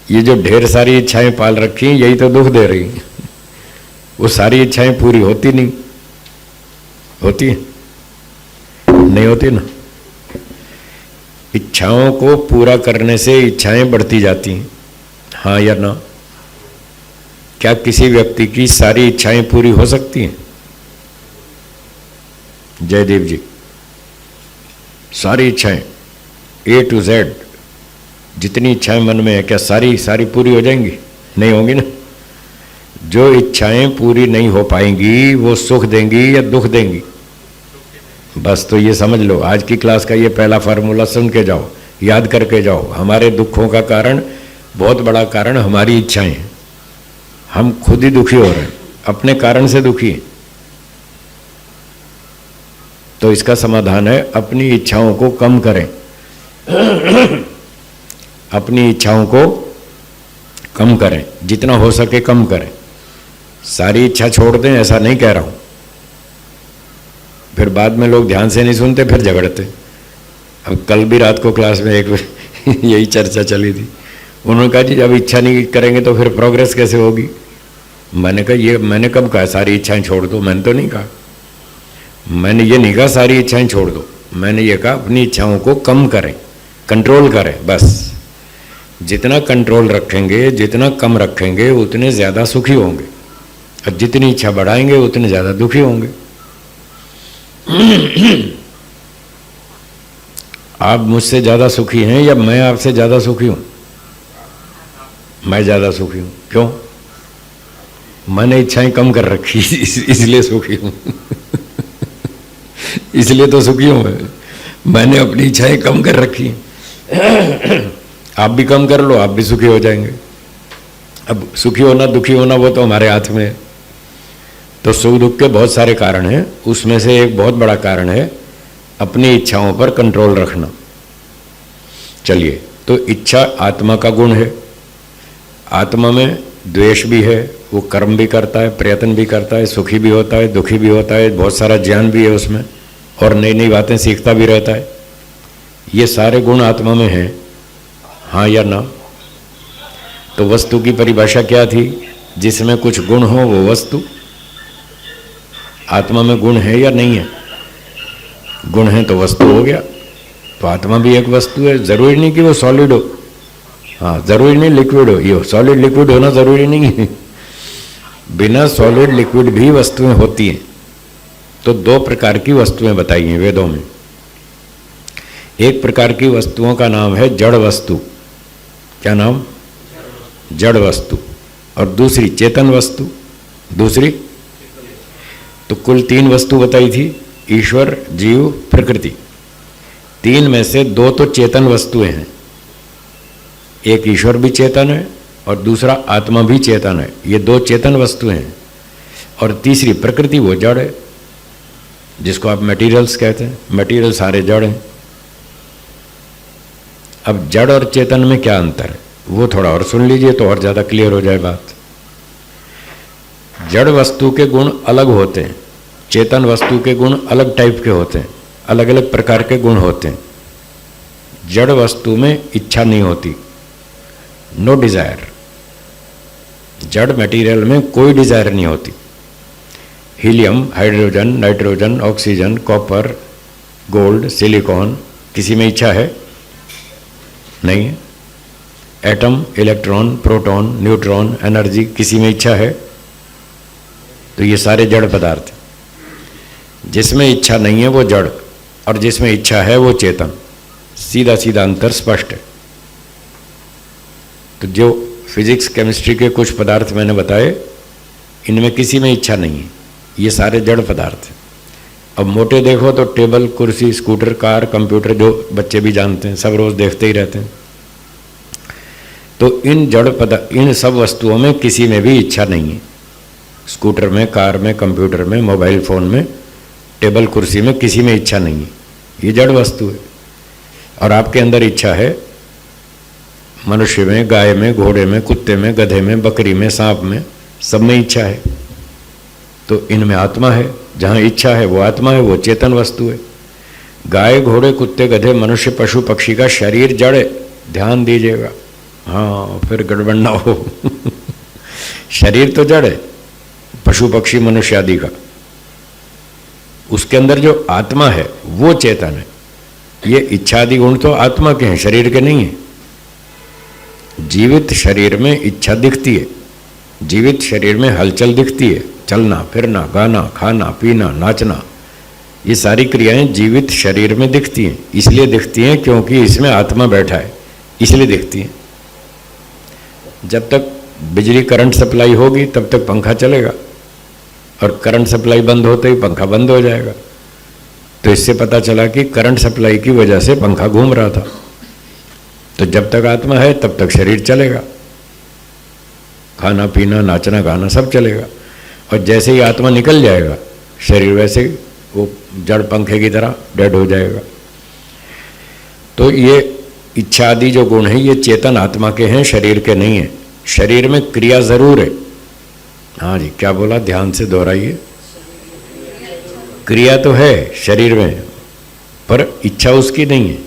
ये जो ढेर सारी इच्छाएं पाल रखी यही तो दुख दे रही। वो सारी इच्छाएं पूरी होती नहीं, होती है नहीं होती ना। इच्छाओं को पूरा करने से इच्छाएं बढ़ती जाती हैं, हाँ या ना? क्या किसी व्यक्ति की सारी इच्छाएं पूरी हो सकती हैं? जयदेव जी, सारी इच्छाएं A to Z, जितनी इच्छाएं मन में है, क्या सारी पूरी हो जाएंगी? नहीं होंगी ना। जो इच्छाएं पूरी नहीं हो पाएंगी वो सुख देंगी या दुख देंगी? बस तो ये समझ लो, आज की क्लास का ये पहला फार्मूला सुन के जाओ, याद करके जाओ। हमारे दुखों का कारण, बहुत बड़ा कारण हमारी इच्छाएं हैं। हम खुद ही दुखी हो रहे हैं, अपने कारण से दुखी हैं। तो इसका समाधान है अपनी इच्छाओं को कम करें अपनी इच्छाओं को कम करें, जितना हो सके कम करें। सारी इच्छा छोड़ दें ऐसा नहीं कह रहा हूं, फिर बाद में लोग ध्यान से नहीं सुनते, फिर झगड़ते। अब कल भी रात को क्लास में एक यही चर्चा चली थी। उन्होंने कहा जी जब इच्छा नहीं करेंगे तो फिर प्रोग्रेस कैसे होगी? मैंने कहा ये मैंने कब कहा सारी इच्छाएं छोड़ दो? मैंने तो नहीं कहा। मैंने ये नहीं कहा सारी इच्छाएं छोड़ दो। मैंने ये कहा अपनी इच्छाओं को कम करें, कंट्रोल करें। बस जितना कंट्रोल रखेंगे, जितना कम रखेंगे, उतने ज़्यादा सुखी होंगे। और जितनी इच्छा बढ़ाएंगे उतने ज़्यादा दुखी होंगे। आप मुझसे ज़्यादा सुखी हैं या मैं आपसे ज़्यादा सुखी हूँ? मैं ज़्यादा सुखी हूँ। क्यों? मैंने इच्छाएं कम कर रखी इसलिए सुखी हूँ इसलिए तो सुखी हूँ मैंने अपनी इच्छाएं कम कर रखी। आप भी कम कर लो, आप भी सुखी हो जाएंगे। अब सुखी होना दुखी होना वो तो हमारे हाथ में है। तो सुख दुख के बहुत सारे कारण हैं, उसमें से एक बहुत बड़ा कारण है अपनी इच्छाओं पर कंट्रोल रखना। चलिए, तो इच्छा आत्मा का गुण है। आत्मा में द्वेष भी है, वो कर्म भी करता है, प्रयत्न भी करता है, सुखी भी होता है, दुखी भी होता है, बहुत सारा ज्ञान भी है उसमें, और नई नई बातें सीखता भी रहता है। ये सारे गुण आत्मा में हैं, हाँ या ना? तो वस्तु की परिभाषा क्या थी? जिसमें कुछ गुण हो वो वस्तु। आत्मा में गुण है या नहीं है? गुण है तो वस्तु हो गया। तो आत्मा भी एक वस्तु है। जरूरी नहीं कि वो सॉलिड हो, हाँ जरूरी नहीं लिक्विड हो। ये सॉलिड लिक्विड होना जरूरी नहीं है। बिना सॉलिड लिक्विड भी वस्तुएं होती हैं। तो दो प्रकार की वस्तुएं बताई हैं वेदों में। एक प्रकार की वस्तुओं का नाम है जड़ वस्तु। क्या नाम? जड़ वस्तु। और दूसरी चेतन वस्तु। दूसरी तो कुल तीन वस्तु बताई थी, ईश्वर, जीव, प्रकृति। तीन में से दो तो चेतन वस्तुएं हैं। एक ईश्वर भी चेतन है और दूसरा आत्मा भी चेतन है। ये दो चेतन वस्तुएं हैं। और तीसरी प्रकृति, वो जड़ है, जिसको आप मटेरियल्स कहते हैं। मटेरियल सारे जड़ हैं। अब जड़ और चेतन में क्या अंतर है वो थोड़ा और सुन लीजिए तो और ज़्यादा क्लियर हो जाए बात। जड़ वस्तु के गुण अलग होते हैं, चेतन वस्तु के गुण अलग टाइप के होते हैं, अलग अलग प्रकार के गुण होते हैं। जड़ वस्तु में इच्छा नहीं होती, नो डिजायर। जड़ मटेरियल में कोई डिजायर नहीं होती। Helium, hydrogen, nitrogen, oxygen, copper, gold, silicon, किसी में इच्छा है? नहीं है। Atom, electron, proton, neutron, energy, किसी में इच्छा है? तो ये सारे जड़ पदार्थ। जिसमें इच्छा नहीं है वो जड़, और जिसमें इच्छा है वो चेतन। सीधा सीधा अंतर स्पष्ट है। तो जो फिजिक्स केमिस्ट्री के कुछ पदार्थ मैंने बताए, इनमें किसी में इच्छा नहीं है, ये सारे जड़ पदार्थ हैं। अब मोटे देखो तो टेबल, कुर्सी, स्कूटर, कार, कंप्यूटर, जो बच्चे भी जानते हैं, सब रोज देखते ही रहते हैं। तो इन जड़ पदार्थ, इन सब वस्तुओं में किसी में भी इच्छा नहीं है। स्कूटर में, कार में, कंप्यूटर में, मोबाइल फोन में, टेबल कुर्सी में, किसी में इच्छा नहीं है। ये जड़ वस्तु है। और आपके अंदर इच्छा है। मनुष्य में, गाय में, घोड़े में, कुत्ते में, गधे में, बकरी में, सांप में, सब में इच्छा है। तो इनमें आत्मा है। जहाँ इच्छा है वो आत्मा है, वो चेतन वस्तु है। गाय, घोड़े, कुत्ते, गधे, मनुष्य, पशु, पक्षी का शरीर जड़ है। ध्यान दीजिएगा, हाँ, फिर गड़बड़ ना हो। शरीर तो जड़ है, पशु, पक्षी, मनुष्य आदि का। उसके अंदर जो आत्मा है वो चेतन है। ये इच्छा आदि गुण तो आत्मा के हैं, शरीर के नहीं है। जीवित शरीर में इच्छा दिखती है, जीवित शरीर में हलचल दिखती है, चलना फिरना, गाना, खाना, पीना, नाचना, ये सारी क्रियाएं जीवित शरीर में दिखती हैं। इसलिए दिखती हैं क्योंकि इसमें आत्मा बैठा है, इसलिए दिखती हैं। जब तक बिजली करंट सप्लाई होगी तब तक पंखा चलेगा, और करंट सप्लाई बंद होते ही पंखा बंद हो जाएगा। तो इससे पता चला कि करंट सप्लाई की वजह से पंखा घूम रहा था। तो जब तक आत्मा है तब तक शरीर चलेगा, खाना पीना, नाचना गाना सब चलेगा। और जैसे ही आत्मा निकल जाएगा, शरीर वैसे वो जड़ पंखे की तरह डेड हो जाएगा। तो ये इच्छा आदि जो गुण है ये चेतन आत्मा के हैं, शरीर के नहीं है। शरीर में क्रिया जरूर है। हाँ जी, क्या बोला, ध्यान से दोहराइए। क्रिया तो है शरीर में, पर इच्छा उसकी नहीं है।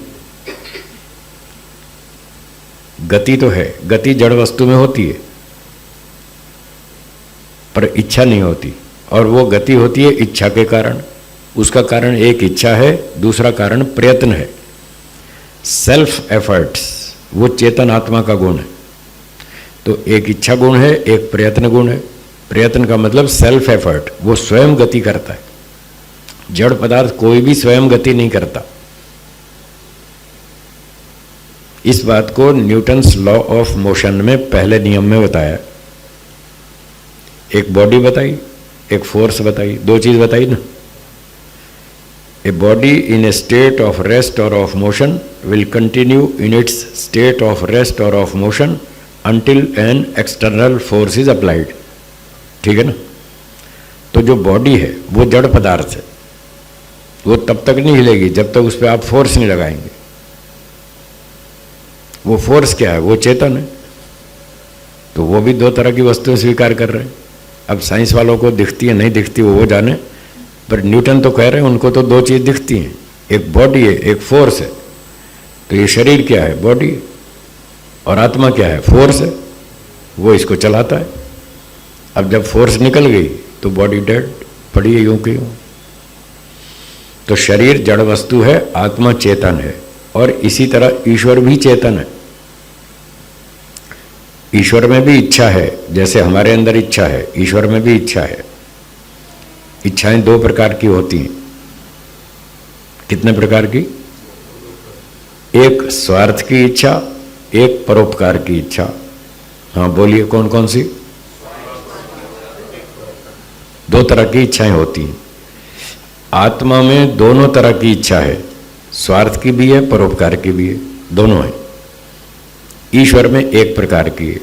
गति तो है, गति जड़ वस्तु में होती है, पर इच्छा नहीं होती। और वो गति होती है इच्छा के कारण। उसका कारण एक इच्छा है, दूसरा कारण प्रयत्न है, सेल्फ एफर्ट्स। वो चेतन आत्मा का गुण है। तो एक इच्छा गुण है, एक प्रयत्न गुण है। प्रयत्न का मतलब सेल्फ एफर्ट, वो स्वयं गति करता है। जड़ पदार्थ कोई भी स्वयं गति नहीं करता। इस बात को न्यूटन्स लॉ ऑफ मोशन में पहले नियम में बताया। एक बॉडी बताई, एक फोर्स बताई, दो चीज बताई ना। A body in a state of rest or of motion will continue in its state of rest or of motion until an external force is applied। ठीक है ना। तो जो बॉडी है वो जड़ पदार्थ है, वो तब तक नहीं हिलेगी जब तक उस पर आप फोर्स नहीं लगाएंगे। वो फोर्स क्या है, वो चेतन है। तो वो भी दो तरह की वस्तुएं स्वीकार कर रहे हैं। अब साइंस वालों को दिखती है नहीं दिखती वो जाने, पर न्यूटन तो कह रहे हैं उनको तो दो चीज दिखती हैं, एक बॉडी है, एक फोर्स है। तो ये शरीर क्या है, बॉडी, और आत्मा क्या है, फोर्स है। वो इसको चलाता है। अब जब फोर्स निकल गई तो बॉडी डेड पड़ी है यूं की यूं। तो शरीर जड़ वस्तु है, आत्मा चेतन है। और इसी तरह ईश्वर भी चेतन है। ईश्वर में भी इच्छा है, जैसे हमारे अंदर इच्छा है, ईश्वर में भी इच्छा है। इच्छाएं दो प्रकार की होती हैं। कितने प्रकार की? एक स्वार्थ की इच्छा, एक परोपकार की इच्छा। हाँ बोलिए, कौन कौन सी? दो तरह की इच्छाएं होती हैं। आत्मा में दोनों तरह की इच्छा है, स्वार्थ की भी है, परोपकार की भी है, दोनों है। ईश्वर में एक प्रकार की है,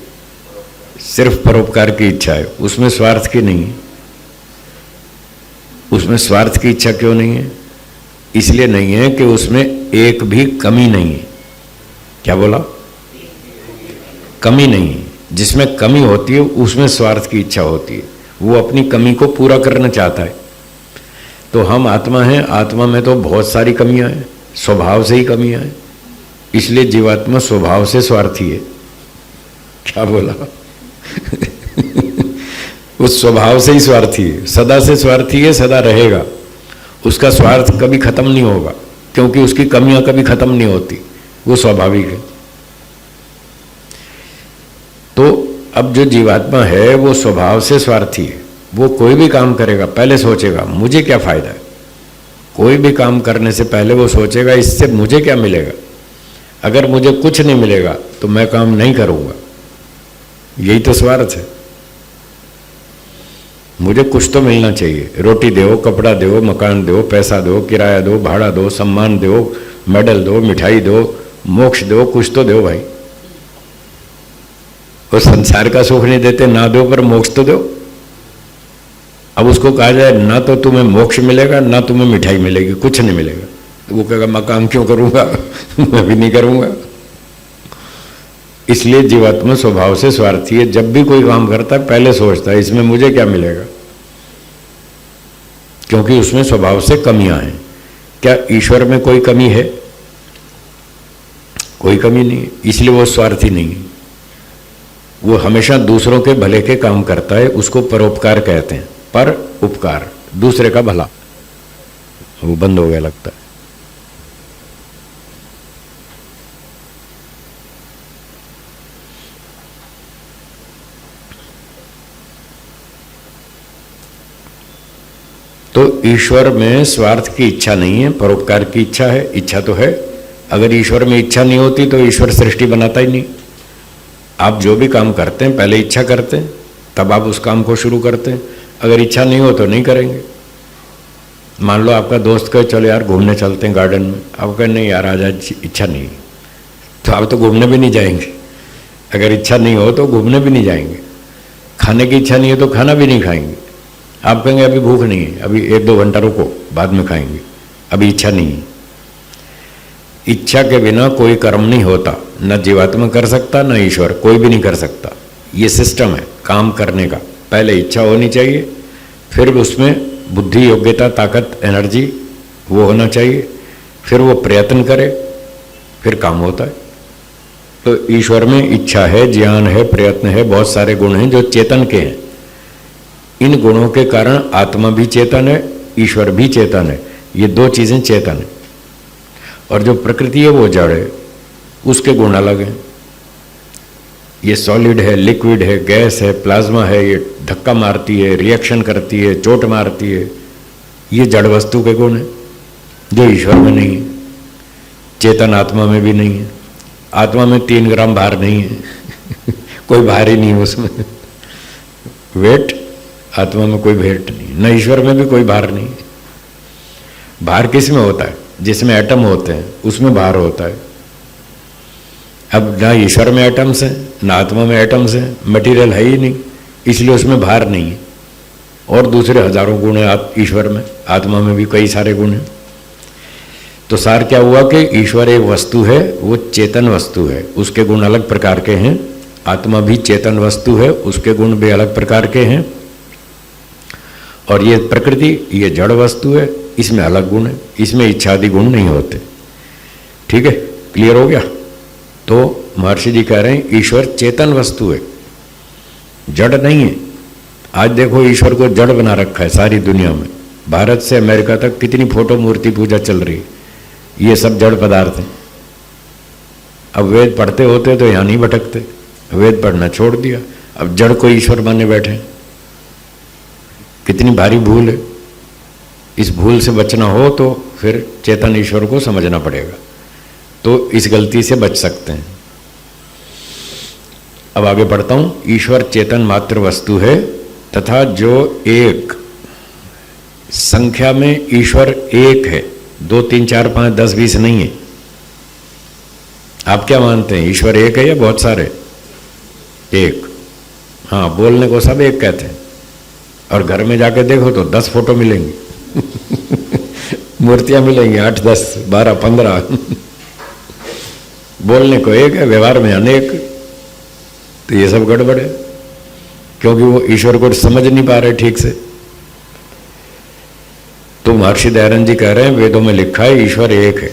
सिर्फ परोपकार की इच्छा है, उसमें स्वार्थ की नहीं है। उसमें स्वार्थ की इच्छा क्यों नहीं है? इसलिए नहीं है कि उसमें एक भी कमी नहीं है। क्या बोला? कमी नहीं है। जिसमें कमी होती है उसमें स्वार्थ की इच्छा होती है, वो अपनी कमी को पूरा करना चाहता है। तो हम आत्मा हैं, आत्मा में तो बहुत सारी कमियां हैं, स्वभाव से ही कमियां हैं। इसलिए जीवात्मा स्वभाव से स्वार्थी है। क्या बोला? उस स्वभाव से ही स्वार्थी है, सदा से स्वार्थी है, सदा रहेगा। उसका स्वार्थ कभी खत्म नहीं होगा, क्योंकि उसकी कमियां कभी खत्म नहीं होती, वो स्वाभाविक है। तो अब जो जीवात्मा है वो स्वभाव से स्वार्थी है। वो कोई भी काम करेगा पहले सोचेगा मुझे क्या फायदा है। कोई भी काम करने से पहले वो सोचेगा इससे मुझे क्या मिलेगा। अगर मुझे कुछ नहीं मिलेगा तो मैं काम नहीं करूंगा। यही तो स्वार्थ है। मुझे कुछ तो मिलना चाहिए, रोटी दो, कपड़ा दो, मकान दो, पैसा दो, किराया दो, भाड़ा दो, सम्मान दो, मेडल दो, मिठाई दो, मोक्ष दो, कुछ तो दो भाई। वो संसार का सुख नहीं देते, ना दो पर मोक्ष तो दो। अब उसको कहा जाए ना तो तुम्हें मोक्ष मिलेगा ना तुम्हें मिठाई मिलेगी, कुछ नहीं मिलेगा, तो वो कहेगा मैं काम क्यों करूंगा मैं भी नहीं करूंगा। इसलिए जीवात्मा स्वभाव से स्वार्थी है। जब भी कोई काम करता है पहले सोचता है इसमें मुझे क्या मिलेगा, क्योंकि उसमें स्वभाव से कमियां हैं। क्या ईश्वर में कोई कमी है? कोई कमी नहीं है, इसलिए वो स्वार्थी नहीं है। वो हमेशा दूसरों के भले के काम करता है, उसको परोपकार कहते हैं। पर उपकार, दूसरे का भला। वो बंद हो गया लगता है। तो ईश्वर में स्वार्थ की इच्छा नहीं है, परोपकार की इच्छा है। इच्छा तो है, अगर ईश्वर में इच्छा नहीं होती तो ईश्वर सृष्टि बनाता ही नहीं। आप जो भी काम करते हैं पहले इच्छा करते हैं, तब आप उस काम को शुरू करते हैं। अगर इच्छा नहीं हो तो नहीं करेंगे। मान लो आपका दोस्त कहे चलो यार घूमने चलते हैं गार्डन में, आप कहें नहीं यार आज इच्छा नहीं, तो आप तो घूमने भी नहीं जाएंगे। अगर इच्छा नहीं हो तो घूमने भी नहीं जाएंगे। खाने की इच्छा नहीं है तो खाना भी नहीं खाएंगे। आप कहेंगे अभी भूख नहीं है, अभी 1-2 घंटा रुको बाद में खाएंगे, अभी इच्छा नहीं है। इच्छा के बिना कोई कर्म नहीं होता, न जीवात्मा कर सकता न ईश्वर, कोई भी नहीं कर सकता। ये सिस्टम है काम करने का। पहले इच्छा होनी चाहिए, फिर उसमें बुद्धि, योग्यता, ताकत, एनर्जी वो होना चाहिए, फिर वो प्रयत्न करे, फिर काम होता है। तो ईश्वर में इच्छा है, ज्ञान है, प्रयत्न है, बहुत सारे गुण हैं जो चेतन के हैं। इन गुणों के कारण आत्मा भी चेतन है, ईश्वर भी चेतन है। ये दो चीजें चेतन है। और जो प्रकृति है वो जड़ है, उसके गुण अलग हैं। ये सॉलिड है, लिक्विड है, गैस है, प्लाज्मा है, ये धक्का मारती है, रिएक्शन करती है, चोट मारती है। ये जड़ वस्तु के गुण हैं जो ईश्वर में नहीं है, चेतन आत्मा में भी नहीं है। आत्मा में 3 ग्राम भार नहीं है कोई भार ही नहीं है उसमें वेट आत्मा में कोई वेट नहीं, न ईश्वर में भी कोई भार नहीं। भार किस में होता है? जिसमें एटम होते हैं उसमें भार होता है। अब ना ईश्वर में एटम्स हैं ना आत्मा में एटम्स हैं, मटेरियल है ही नहीं, इसलिए उसमें भार नहीं है। और दूसरे हजारों गुण हैं ईश्वर में, आत्मा में भी कई सारे गुण हैं। तो सार क्या हुआ कि ईश्वर एक वस्तु है, वो चेतन वस्तु है, उसके गुण अलग प्रकार के हैं। आत्मा भी चेतन वस्तु है, उसके गुण भी अलग प्रकार के हैं। और ये प्रकृति, ये जड़ वस्तु है, इसमें अलग गुण है, इसमें इच्छादि गुण नहीं होते। ठीक है, क्लियर हो गया? तो महर्षि जी कह रहे हैं ईश्वर चेतन वस्तु है, जड़ नहीं है। आज देखो ईश्वर को जड़ बना रखा है सारी दुनिया में। भारत से अमेरिका तक कितनी फोटो मूर्ति पूजा चल रही है, ये सब जड़ पदार्थ हैं। अब वेद पढ़ते होते तो यहाँ नहीं भटकते, वेद पढ़ना छोड़ दिया, अब जड़ को ईश्वर माने बैठे। कितनी भारी भूल है। इस भूल से बचना हो तो फिर चेतन ईश्वर को समझना पड़ेगा, तो इस गलती से बच सकते हैं। अब आगे बढ़ता हूं। ईश्वर चेतन मात्र वस्तु है तथा जो एक संख्या में ईश्वर एक है, 2 3 4 5 10 20 नहीं है। आप क्या मानते हैं, ईश्वर एक है या बहुत सारे? एक। हाँ, बोलने को सब एक कहते हैं, और घर में जाके देखो तो 10 फोटो मिलेंगी मूर्तियां मिलेंगी 8 10 12 15 बोलने को एक है, व्यवहार में अनेक। तो ये सब गड़बड़ है, क्योंकि वो ईश्वर को समझ नहीं पा रहे ठीक से। तो महर्षि दयानंद जी कह रहे हैं वेदों में लिखा है ईश्वर एक है।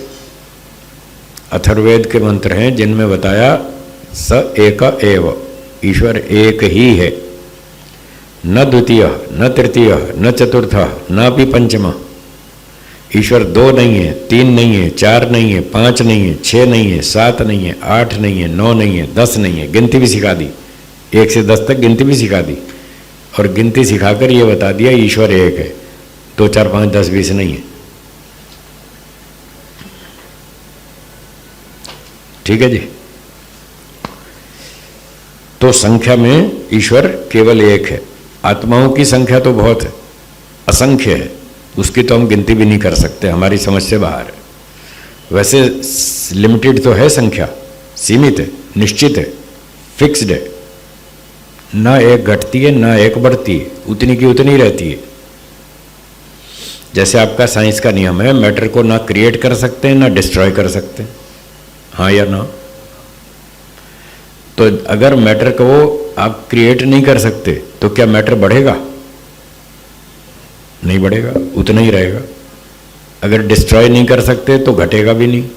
अथर्ववेद के मंत्र हैं जिनमें बताया स एक एव, ईश्वर एक ही है, न द्वितीय न तृतीय न चतुर्थ न भी पंचम। ईश्वर 2 नहीं है, 3 नहीं है, 4 नहीं है, 5 नहीं है, 6 नहीं है, 7 नहीं है, 8 नहीं है, 9 नहीं है, 10 नहीं है। गिनती भी सिखा दी, 1 से 10 तक गिनती भी सिखा दी, और गिनती सिखाकर ये बता दिया ईश्वर एक है, 2 4 5 10 20 नहीं है। ठीक है जी। तो संख्या में ईश्वर केवल एक है, आत्माओं की संख्या तो बहुत है, असंख्य है, उसकी तो हम गिनती भी नहीं कर सकते, हमारी समझ से बाहर है। वैसे लिमिटेड तो है संख्या, सीमित है, निश्चित है, फिक्स्ड है, ना एक घटती है ना एक बढ़ती है, उतनी की उतनी रहती है। जैसे आपका साइंस का नियम है, मैटर को ना क्रिएट कर सकते हैं ना डिस्ट्रॉय कर सकते हैं, हाँ या ना? तो अगर मैटर को आप क्रिएट नहीं कर सकते तो क्या मैटर बढ़ेगा? नहीं बढ़ेगा, उतना ही रहेगा। अगर डिस्ट्रॉय नहीं कर सकते तो घटेगा भी नहीं,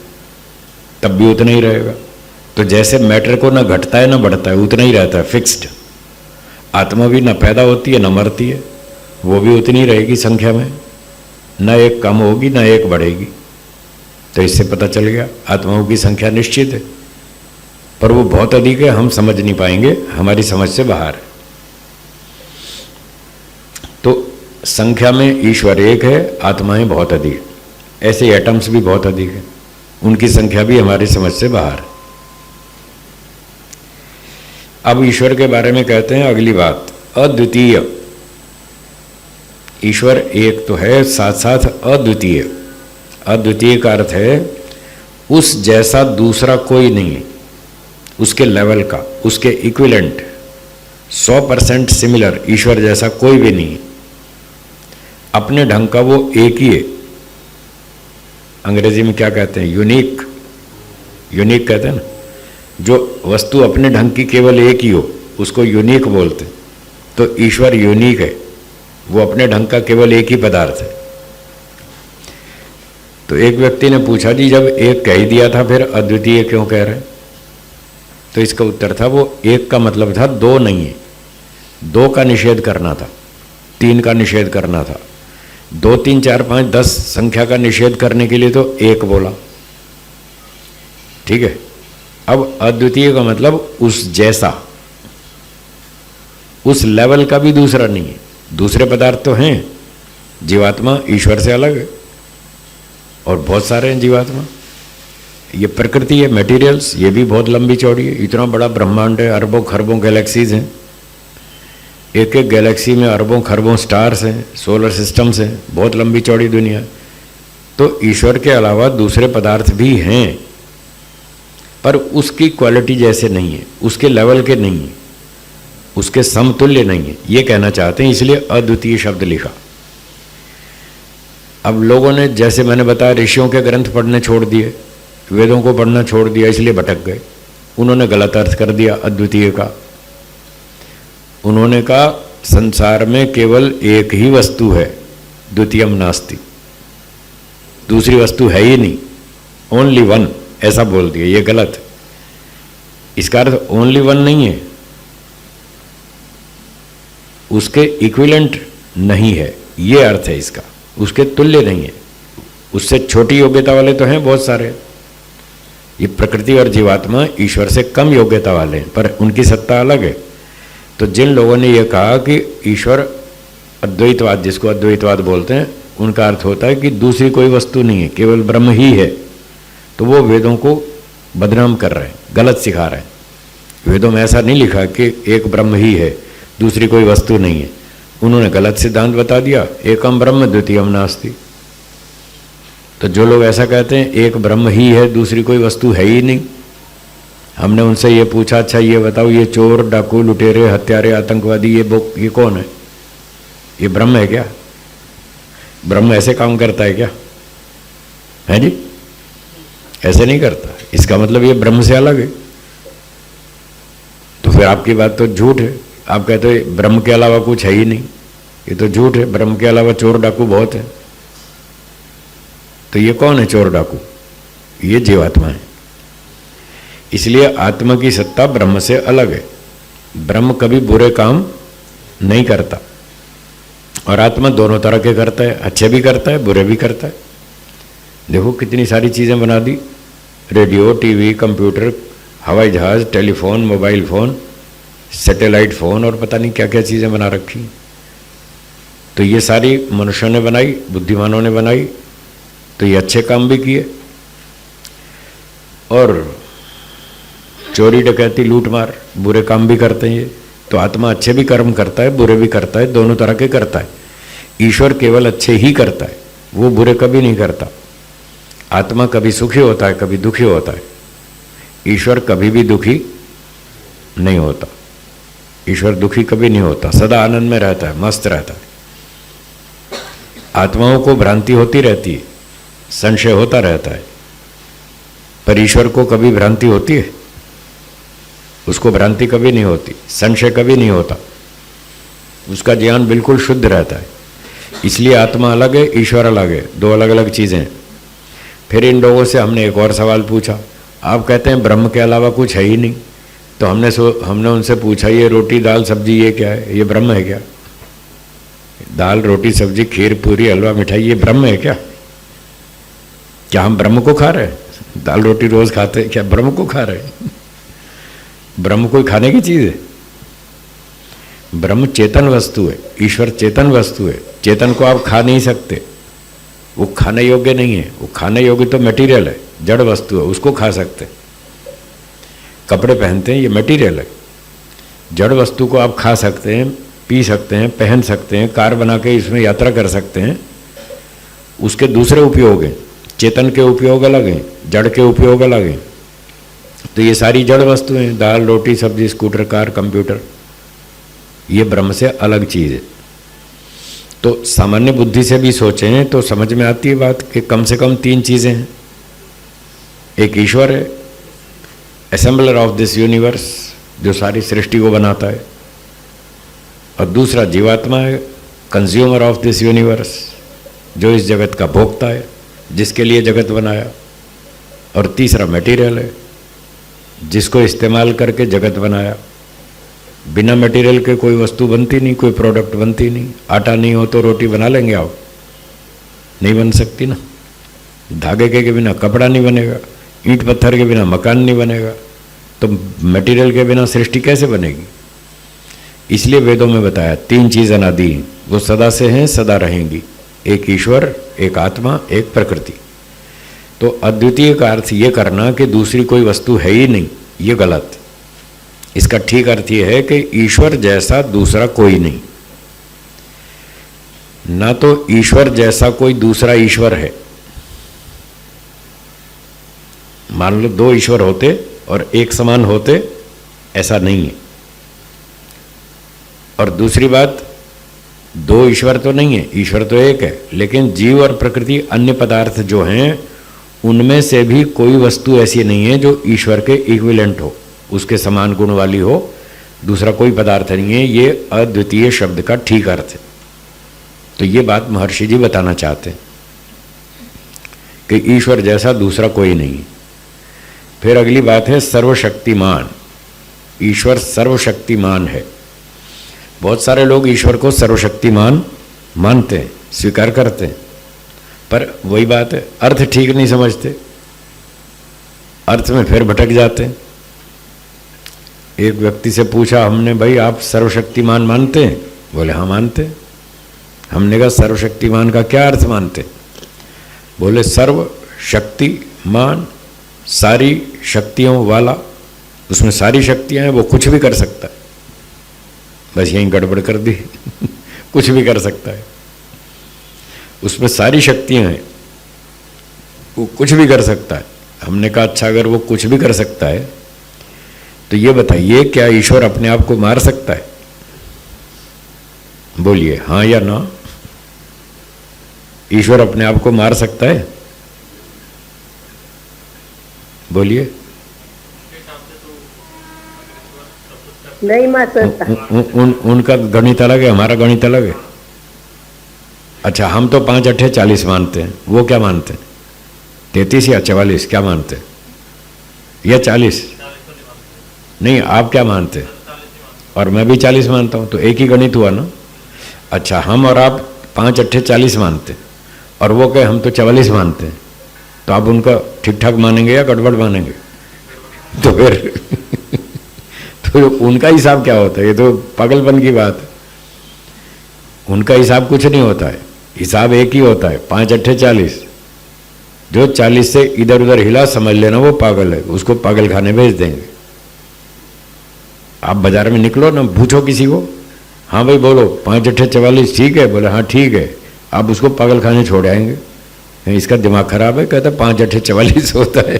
तब भी उतना ही रहेगा। तो जैसे मैटर को ना घटता है ना बढ़ता है, उतना ही रहता है, फिक्स्ड। आत्मा भी ना पैदा होती है ना मरती है, वो भी उतनी रहेगी संख्या में, ना एक कम होगी ना एक बढ़ेगी। तो इससे पता चल गया आत्माओं की संख्या निश्चित है, पर वो बहुत अधिक है, हम समझ नहीं पाएंगे, हमारी समझ से बाहर है। तो संख्या में ईश्वर एक है, आत्माएं बहुत अधिक, ऐसे एटम्स भी बहुत अधिक है, उनकी संख्या भी हमारी समझ से बाहर है। अब ईश्वर के बारे में कहते हैं अगली बात, अद्वितीय। ईश्वर एक तो है, साथ साथ अद्वितीय। अद्वितीय का अर्थ है उस जैसा दूसरा कोई नहीं है, उसके लेवल का, उसके इक्विवेलेंट, 100% सिमिलर ईश्वर जैसा कोई भी नहीं है। अपने ढंग का वो एक ही है। अंग्रेजी में क्या कहते हैं? यूनिक। यूनिक कहते हैं ना, जो वस्तु अपने ढंग की केवल एक ही हो उसको यूनिक बोलते हैं। तो ईश्वर यूनिक है, वो अपने ढंग का केवल एक ही पदार्थ है। तो एक व्यक्ति ने पूछा, जी जब एक कह ही दिया था फिर अद्वितीय क्यों कह रहे हैं? तो इसका उत्तर था, वो एक का मतलब था दो नहीं है, दो का निषेध करना था, तीन का निषेध करना था। 2 3 4 5 10 संख्या का निषेध करने के लिए तो एक बोला, ठीक है। अब अद्वितीय का मतलब उस जैसा, उस लेवल का भी दूसरा नहीं है। दूसरे पदार्थ तो हैं, जीवात्मा ईश्वर से अलग है और बहुत सारे हैं जीवात्मा। ये प्रकृति है, मटेरियल्स, ये भी बहुत लंबी चौड़ी है। इतना बड़ा ब्रह्मांड है, अरबों खरबों गैलेक्सीज हैं, एक एक गैलेक्सी में अरबों खरबों स्टार्स हैं, सोलर सिस्टम्स हैं, बहुत लंबी चौड़ी दुनिया। तो ईश्वर के अलावा दूसरे पदार्थ भी हैं, पर उसकी क्वालिटी जैसे नहीं है, उसके लेवल के नहीं है, उसके समतुल्य नहीं है, ये कहना चाहते हैं, इसलिए अद्वितीय शब्द लिखा। अब लोगों ने, जैसे मैंने बताया, ऋषियों के ग्रंथ पढ़ने छोड़ दिए, वेदों को पढ़ना छोड़ दिया, इसलिए भटक गए। उन्होंने गलत अर्थ कर दिया अद्वितीय का। उन्होंने कहा संसार में केवल एक ही वस्तु है, द्वितीयम नास्ति, दूसरी वस्तु है ही नहीं, ओनली वन, ऐसा बोल दिया। ये गलत है। इसका अर्थ ओनली वन नहीं है, उसके इक्विवेलेंट नहीं है, ये अर्थ है इसका, उसके तुल्य नहीं है। उससे छोटी योग्यता वाले तो हैं बहुत सारे। ये प्रकृति और जीवात्मा ईश्वर से कम योग्यता वाले हैं, पर उनकी सत्ता अलग है। तो जिन लोगों ने यह कहा कि ईश्वर अद्वैतवाद, जिसको अद्वैतवाद बोलते हैं, उनका अर्थ होता है कि दूसरी कोई वस्तु नहीं है, केवल ब्रह्म ही है, तो वो वेदों को बदनाम कर रहे हैं, गलत सिखा रहे हैं। वेदों में ऐसा नहीं लिखा कि एक ब्रह्म ही है, दूसरी कोई वस्तु नहीं है। उन्होंने गलत सिद्धांत बता दिया, एकम ब्रह्म द्वितीयम नास्ति। तो जो लोग ऐसा कहते हैं एक ब्रह्म ही है, दूसरी कोई वस्तु है ही नहीं, हमने उनसे ये पूछा, अच्छा ये बताओ, ये चोर डाकू लुटेरे हत्यारे आतंकवादी ये कौन है? ये ब्रह्म है क्या? ब्रह्म ऐसे काम करता है क्या? है जी, ऐसे नहीं करता। इसका मतलब ये ब्रह्म से अलग है। तो फिर आपकी बात तो झूठ है। आप कहते हो ब्रह्म के अलावा कुछ है ही नहीं, ये तो झूठ है। ब्रह्म के अलावा चोर डाकू बहुत है। तो ये कौन है चोर डाकू? ये जीवात्मा है। इसलिए आत्मा की सत्ता ब्रह्म से अलग है। ब्रह्म कभी बुरे काम नहीं करता, और आत्मा दोनों तरह के करता है, अच्छे भी करता है बुरे भी करता है। देखो कितनी सारी चीज़ें बना दी, रेडियो, टीवी, कंप्यूटर, हवाई जहाज़, telephone, mobile phone, satellite phone, और पता नहीं क्या क्या चीज़ें बना रखी। तो ये सारी मनुष्यों ने बनाई, बुद्धिमानों ने बनाई। तो ये अच्छे काम भी किए, और चोरी डकैती लूट मार बुरे काम भी करते हैं ये। तो आत्मा अच्छे भी कर्म करता है, बुरे भी करता है, दोनों तरह के करता है। ईश्वर केवल अच्छे ही करता है, वो बुरे कभी नहीं करता। आत्मा कभी सुखी होता है, कभी दुखी होता है। ईश्वर कभी भी दुखी नहीं होता। ईश्वर दुखी कभी नहीं होता, सदा आनंद में रहता है, मस्त रहता है। आत्माओं को भ्रांति होती रहती है, संशय होता रहता है, पर ईश्वर को कभी भ्रांति होती है? उसको भ्रांति कभी नहीं होती, संशय कभी नहीं होता, उसका ज्ञान बिल्कुल शुद्ध रहता है। इसलिए आत्मा अलग है, ईश्वर अलग है, दो अलग अलग चीज़ें हैं। फिर इन लोगों से हमने एक और सवाल पूछा, आप कहते हैं ब्रह्म के अलावा कुछ है ही नहीं, तो हमने उनसे पूछा ये रोटी दाल सब्जी ये क्या है, ये ब्रह्म है क्या? दाल रोटी सब्जी खीर पूरी हलवा मिठाई ये ब्रह्म है क्या? क्या हम ब्रह्म को खा रहे हैं? दाल रोटी रोज खाते हैं, क्या ब्रह्म को खा रहे हैं? ब्रह्म कोई खाने की चीज है? ब्रह्म चेतन वस्तु है, ईश्वर चेतन वस्तु है। चेतन को आप खा नहीं सकते, वो खाने योग्य नहीं है। वो खाने योग्य तो मटेरियल है, जड़ वस्तु है, उसको खा सकते हैं। कपड़े पहनते हैं, ये मटेरियल है। जड़ वस्तु को आप खा सकते हैं, पी सकते हैं, पहन सकते हैं, कार बना के इसमें यात्रा कर सकते हैं। उसके दूसरे उपयोग हैं, चेतन के उपयोग अलग हैं, जड़ के उपयोग अलग हैं। तो ये सारी जड़ वस्तुएं, दाल रोटी सब्जी स्कूटर कार कंप्यूटर, ये ब्रह्म से अलग चीज़ है। तो सामान्य बुद्धि से भी सोचें तो समझ में आती है बात कि कम से कम तीन चीज़ें हैं। एक ईश्वर है, असेंबलर ऑफ दिस यूनिवर्स, जो सारी सृष्टि को बनाता है। और दूसरा जीवात्मा है, कंज्यूमर ऑफ दिस यूनिवर्स, जो इस जगत का भोक्ता है, जिसके लिए जगत बनाया। और तीसरा मटेरियल है, जिसको इस्तेमाल करके जगत बनाया। बिना मटेरियल के कोई वस्तु बनती नहीं, कोई प्रोडक्ट बनती नहीं। आटा नहीं हो तो रोटी बना लेंगे आप? नहीं बन सकती ना। धागे के बिना कपड़ा नहीं बनेगा, ईंट पत्थर के बिना मकान नहीं बनेगा, तो मटेरियल के बिना सृष्टि कैसे बनेगी? इसलिए वेदों में बताया तीन चीज़ अनादि, वो सदा से हैं, सदा रहेंगी। एक ईश्वर, एक आत्मा, एक प्रकृति। तो अद्वितीय का अर्थ ये करना कि दूसरी कोई वस्तु है ही नहीं, ये गलत। इसका ठीक अर्थ ये है कि ईश्वर जैसा दूसरा कोई नहीं, ना तो ईश्वर जैसा कोई दूसरा ईश्वर है। मान लो दो ईश्वर होते और एक समान होते, ऐसा नहीं है। और दूसरी बात, दो ईश्वर तो नहीं है, ईश्वर तो एक है, लेकिन जीव और प्रकृति अन्य पदार्थ जो हैं उनमें से भी कोई वस्तु ऐसी नहीं है जो ईश्वर के इक्विवेलेंट हो, उसके समान गुण वाली हो। दूसरा कोई पदार्थ नहीं है। ये अद्वितीय शब्द का ठीक अर्थ है। तो ये बात महर्षि जी बताना चाहते हैं कि ईश्वर जैसा दूसरा कोई नहीं। फिर अगली बात है सर्वशक्तिमान। ईश्वर सर्वशक्तिमान है। बहुत सारे लोग ईश्वर को सर्वशक्तिमान मानते हैं, स्वीकार करते हैं, पर वही बात है, अर्थ ठीक नहीं समझते, अर्थ में फिर भटक जाते हैं। एक व्यक्ति से पूछा हमने, भाई आप सर्वशक्तिमान मानते हैं? बोले हाँ मानते हैं। हमने कहा सर्वशक्तिमान का क्या अर्थ मानते? बोले सर्वशक्तिमान, सारी शक्तियों वाला, उसमें सारी शक्तियां हैं, वो कुछ भी कर सकता है। बस यहीं गड़बड़ कर दी कुछ भी कर सकता है, उसमें सारी शक्तियां हैं, वो कुछ भी कर सकता है। हमने कहा अच्छा, अगर वो कुछ भी कर सकता है तो ये बताइए क्या ईश्वर अपने आप को मार सकता है? बोलिए हाँ या ना। ईश्वर अपने आप को मार सकता है? बोलिए। नहीं मार सकता। उनका गणित अलग है, हमारा गणित अलग है। अच्छा, हम तो 5 अट्ठे 40 मानते हैं, वो क्या मानते हैं? 33 या 44 क्या मानते हैं? या 40? नहीं, आप क्या मानते हैं? और मैं भी 40 मानता हूँ, तो एक ही गणित हुआ ना। अच्छा, हम और आप 5 अट्ठे 40 मानते हैं और वो कहे हम तो 44 मानते हैं, तो आप उनका ठीक ठाक मानेंगे या गड़बड़ मानेंगे? तो फिर तो उनका हिसाब क्या होता है? ये तो पागलपन की बात है। उनका हिसाब कुछ नहीं होता है, हिसाब एक ही होता है, 5 अट्ठे 40। जो 40 से इधर उधर हिला समझ लेना वो पागल है, उसको पागल खाने भेज देंगे। आप बाजार में निकलो ना, पूछो किसी को, हाँ भाई बोलो 5 अट्ठे 44 ठीक है, बोले हाँ ठीक है, आप उसको पागल खाने छोड़ आएंगे, इसका दिमाग खराब है, कहता 5 अट्ठे 44 होता है।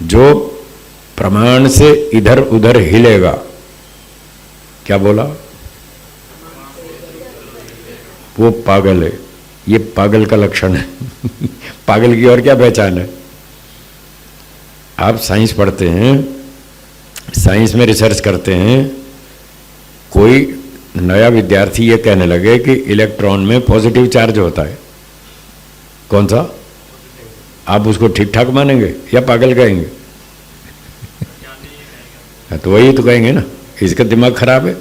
जो प्रमाण से इधर उधर हिलेगा, क्या बोला, वो पागल है। ये पागल का लक्षण है। पागल की और क्या पहचान है। आप साइंस पढ़ते हैं, साइंस में रिसर्च करते हैं, कोई नया विद्यार्थी ये कहने लगे कि इलेक्ट्रॉन में पॉजिटिव चार्ज होता है, कौन सा, आप उसको ठीक ठाक मानेंगे या पागल कहेंगे? तो वही तो कहेंगे ना, इसका दिमाग खराब है।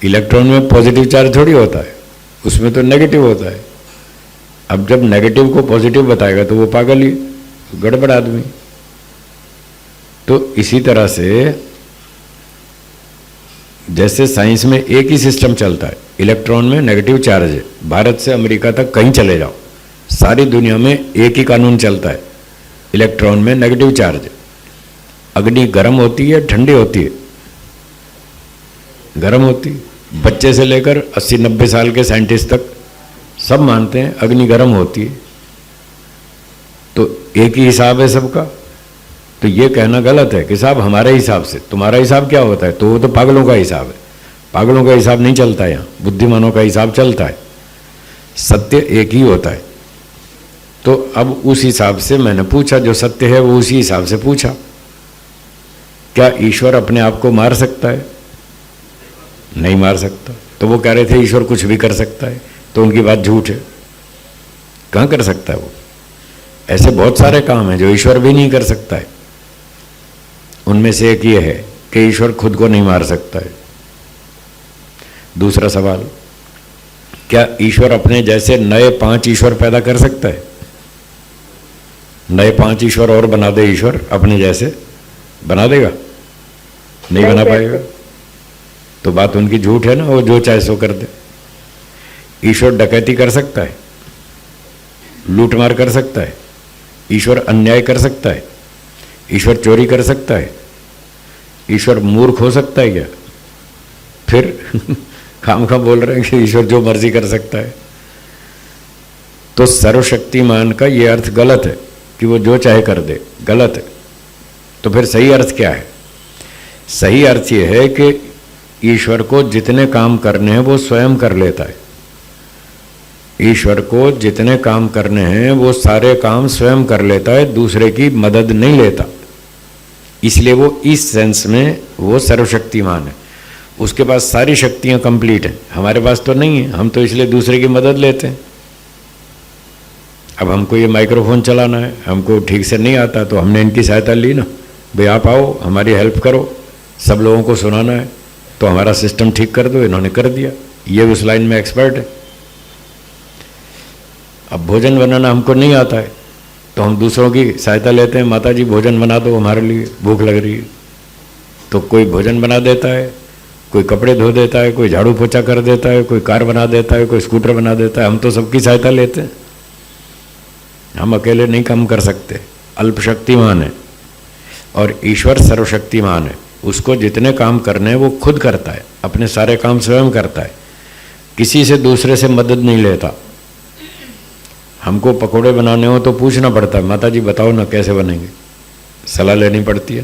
इलेक्ट्रॉन में पॉजिटिव चार्ज थोड़ी होता है, उसमें तो नेगेटिव होता है। अब जब नेगेटिव को पॉजिटिव बताएगा तो वो पागल ही, गड़बड़ आदमी। तो इसी तरह से जैसे साइंस में एक ही सिस्टम चलता है, इलेक्ट्रॉन में नेगेटिव चार्ज है, भारत से अमेरिका तक कहीं चले जाओ, सारी दुनिया में एक ही कानून चलता है, इलेक्ट्रॉन में नेगेटिव चार्ज है। अग्नि गर्म होती है ठंडी होती है? गर्म होती है। बच्चे से लेकर 80-90 साल के साइंटिस्ट तक सब मानते हैं अग्नि गर्म होती है। तो एक ही हिसाब है सबका। तो ये कहना गलत है कि साहब हमारे हिसाब से, तुम्हारा हिसाब क्या होता है? तो वो तो पागलों का हिसाब है। पागलों का हिसाब नहीं चलता है, यहाँ बुद्धिमानों का हिसाब चलता है। सत्य एक ही होता है। तो अब उस हिसाब से मैंने पूछा, जो सत्य है वो उसी हिसाब से पूछा। क्या ईश्वर अपने आप को मार सकता है? नहीं मार सकता। तो वो कह रहे थे ईश्वर कुछ भी कर सकता है, तो उनकी बात झूठ है। कहाँ कर सकता है वो? ऐसे बहुत सारे काम हैं जो ईश्वर भी नहीं कर सकता है। उनमें से एक ये है कि ईश्वर खुद को नहीं मार सकता है। दूसरा सवाल, क्या ईश्वर अपने जैसे नए 5 ईश्वर पैदा कर सकता है? नए 5 ईश्वर और बना दे ईश्वर अपने जैसे, बना देगा? नहीं बना पाएगा। तो बात उनकी झूठ है ना, वो जो चाहे सो कर दे। ईश्वर डकैती कर सकता है, लूटमार कर सकता है, ईश्वर अन्याय कर सकता है, ईश्वर चोरी कर सकता है, ईश्वर मूर्ख हो सकता है क्या? फिर खामखा बोल रहे हैं कि ईश्वर जो मर्जी कर सकता है। तो सर्वशक्तिमान का ये अर्थ गलत है कि वो जो चाहे कर दे, गलत है। तो फिर सही अर्थ क्या है? सही अर्थ ये है कि ईश्वर को जितने काम करने हैं वो स्वयं कर लेता है। ईश्वर को जितने काम करने हैं वो सारे काम स्वयं कर लेता है, दूसरे की मदद नहीं लेता। इसलिए वो इस सेंस में वो सर्वशक्तिमान है। उसके पास सारी शक्तियां कंप्लीट हैं, हमारे पास तो नहीं है। हम तो इसलिए दूसरे की मदद लेते हैं। अब हमको ये माइक्रोफोन चलाना है, हमको ठीक से नहीं आता, तो हमने इनकी सहायता ली ना, भाई आप आओ हमारी हेल्प करो, सब लोगों को सुनाना है तो हमारा सिस्टम ठीक कर दो। इन्होंने कर दिया, ये उस लाइन में एक्सपर्ट है। अब भोजन बनाना हमको नहीं आता है तो हम दूसरों की सहायता लेते हैं, माता जी भोजन बना दो हमारे लिए, भूख लग रही है। तो कोई भोजन बना देता है, कोई कपड़े धो देता है, कोई झाड़ू पोछा कर देता है, कोई कार बना देता है, कोई स्कूटर बना देता है। हम तो सबकी सहायता लेते हैं, हम अकेले नहीं काम कर सकते। अल्पशक्तिमान है और ईश्वर सर्वशक्तिमान है। उसको जितने काम करने हैं वो खुद करता है, अपने सारे काम स्वयं करता है, किसी से दूसरे से मदद नहीं लेता। हमको पकोड़े बनाने हो तो पूछना पड़ता है, माता जी बताओ ना कैसे बनेंगे, सलाह लेनी पड़ती है।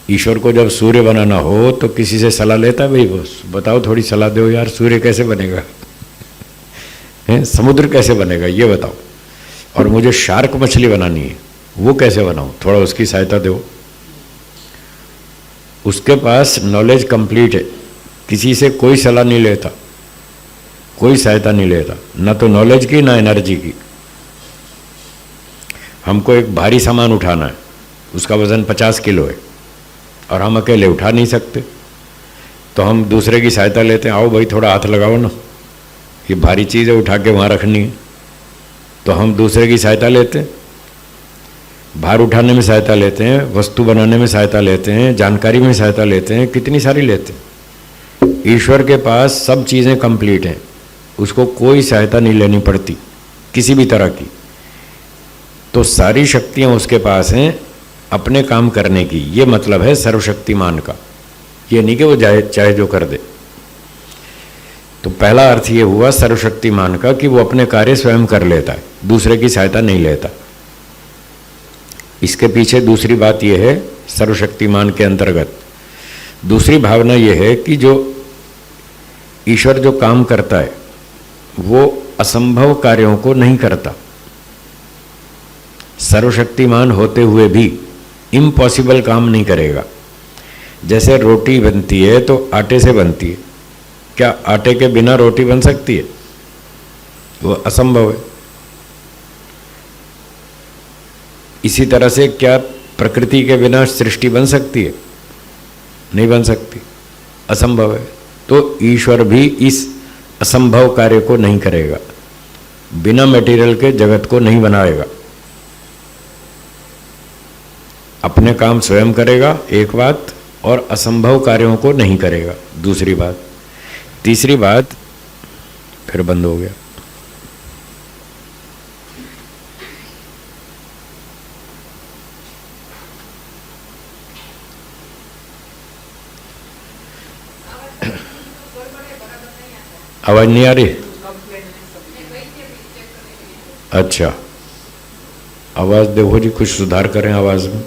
ईश्वर को जब सूर्य बनाना हो तो किसी से सलाह लेता है, भाई बस बताओ थोड़ी सलाह दो यार, सूर्य कैसे बनेगा है, समुद्र कैसे बनेगा ये बताओ। और मुझे शार्क मछली बनानी है, वो कैसे बनाऊं, थोड़ा उसकी सहायता दो। उसके पास नॉलेज कंप्लीट है, किसी से कोई सलाह नहीं लेता, कोई सहायता नहीं लेता, ना तो नॉलेज की ना एनर्जी की। हमको एक भारी सामान उठाना है, उसका वजन 50 किलो है और हम अकेले उठा नहीं सकते, तो हम दूसरे की सहायता लेते हैं, आओ भाई थोड़ा हाथ लगाओ ना, ये भारी चीज़ है उठा के वहाँ रखनी है। तो हम दूसरे की सहायता लेते हैं, भार उठाने में सहायता लेते हैं, वस्तु बनाने में सहायता लेते हैं, जानकारी में सहायता लेते हैं, कितनी सारी लेते हैं। ईश्वर के पास सब चीज़ें कंप्लीट हैं, उसको कोई सहायता नहीं लेनी पड़ती किसी भी तरह की। तो सारी शक्तियाँ उसके पास हैं, अपने काम करने की, ये मतलब है सर्वशक्तिमान का। ये नहीं कि वो चाहे जो कर दे। तो पहला अर्थ ये हुआ सर्वशक्तिमान का कि वो अपने कार्य स्वयं कर लेता है, दूसरे की सहायता नहीं लेता। इसके पीछे दूसरी बात यह है, सर्वशक्तिमान के अंतर्गत दूसरी भावना यह है कि जो ईश्वर जो काम करता है वो असंभव कार्यों को नहीं करता। सर्वशक्तिमान होते हुए भी इम्पॉसिबल काम नहीं करेगा। जैसे रोटी बनती है तो आटे से बनती है, क्या आटे के बिना रोटी बन सकती है? वो असंभव है। इसी तरह से क्या प्रकृति के बिना सृष्टि बन सकती है? नहीं बन सकती, असंभव है। तो ईश्वर भी इस असंभव कार्य को नहीं करेगा, बिना मटेरियल के जगत को नहीं बनाएगा। अपने काम स्वयं करेगा, एक बात, और असंभव कार्यों को नहीं करेगा, दूसरी बात। तीसरी बात, फिर बंद हो गया। आवाज नहीं आ रही? अच्छा, आवाज देखो जी, कुछ सुधार करें आवाज में।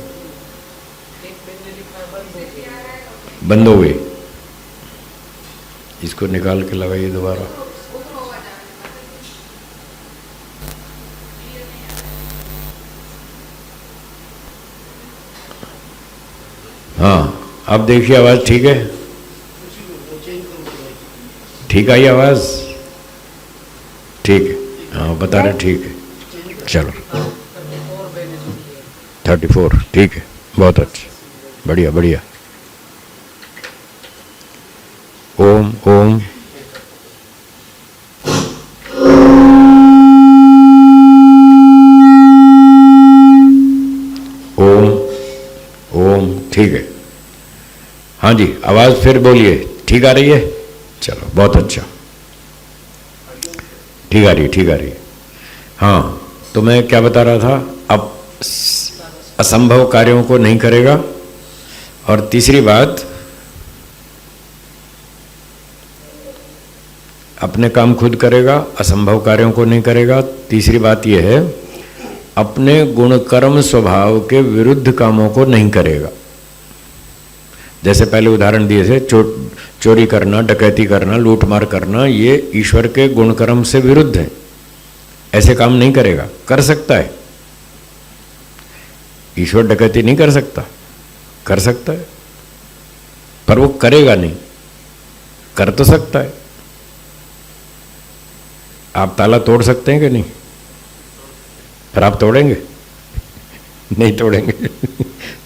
बंद हो गई, इसको निकाल के लगाइए दोबारा। हाँ, अब देखिए आवाज ठीक है? ठीक आई आवाज? ठीक है, हाँ बता रहे ठीक है। चलो 34, ठीक है, बहुत अच्छा, बढ़िया बढ़िया। ओम ओम ओम ओम, ठीक है। हाँ जी, आवाज फिर बोलिए, ठीक आ रही है? चलो बहुत अच्छा, ठीक आ रही है, ठीक आ रही है। हाँ, तो मैं क्या बता रहा था, अब असंभव कार्यों को नहीं करेगा। और तीसरी बात, अपने काम खुद करेगा, असंभव कार्यों को नहीं करेगा। तीसरी बात यह है, अपने गुण कर्म स्वभाव के विरुद्ध कामों को नहीं करेगा। जैसे पहले उदाहरण दिए थे, चोरी करना, डकैती करना, लूटमार करना, ये ईश्वर के गुण कर्म से विरुद्ध है, ऐसे काम नहीं करेगा। कर सकता है, ईश्वर डकैती नहीं कर सकता, कर सकता है, पर वो करेगा नहीं। कर तो सकता है। आप ताला तोड़ सकते हैं कि नहीं? पर आप तोड़ेंगे? नहीं तोड़ेंगे।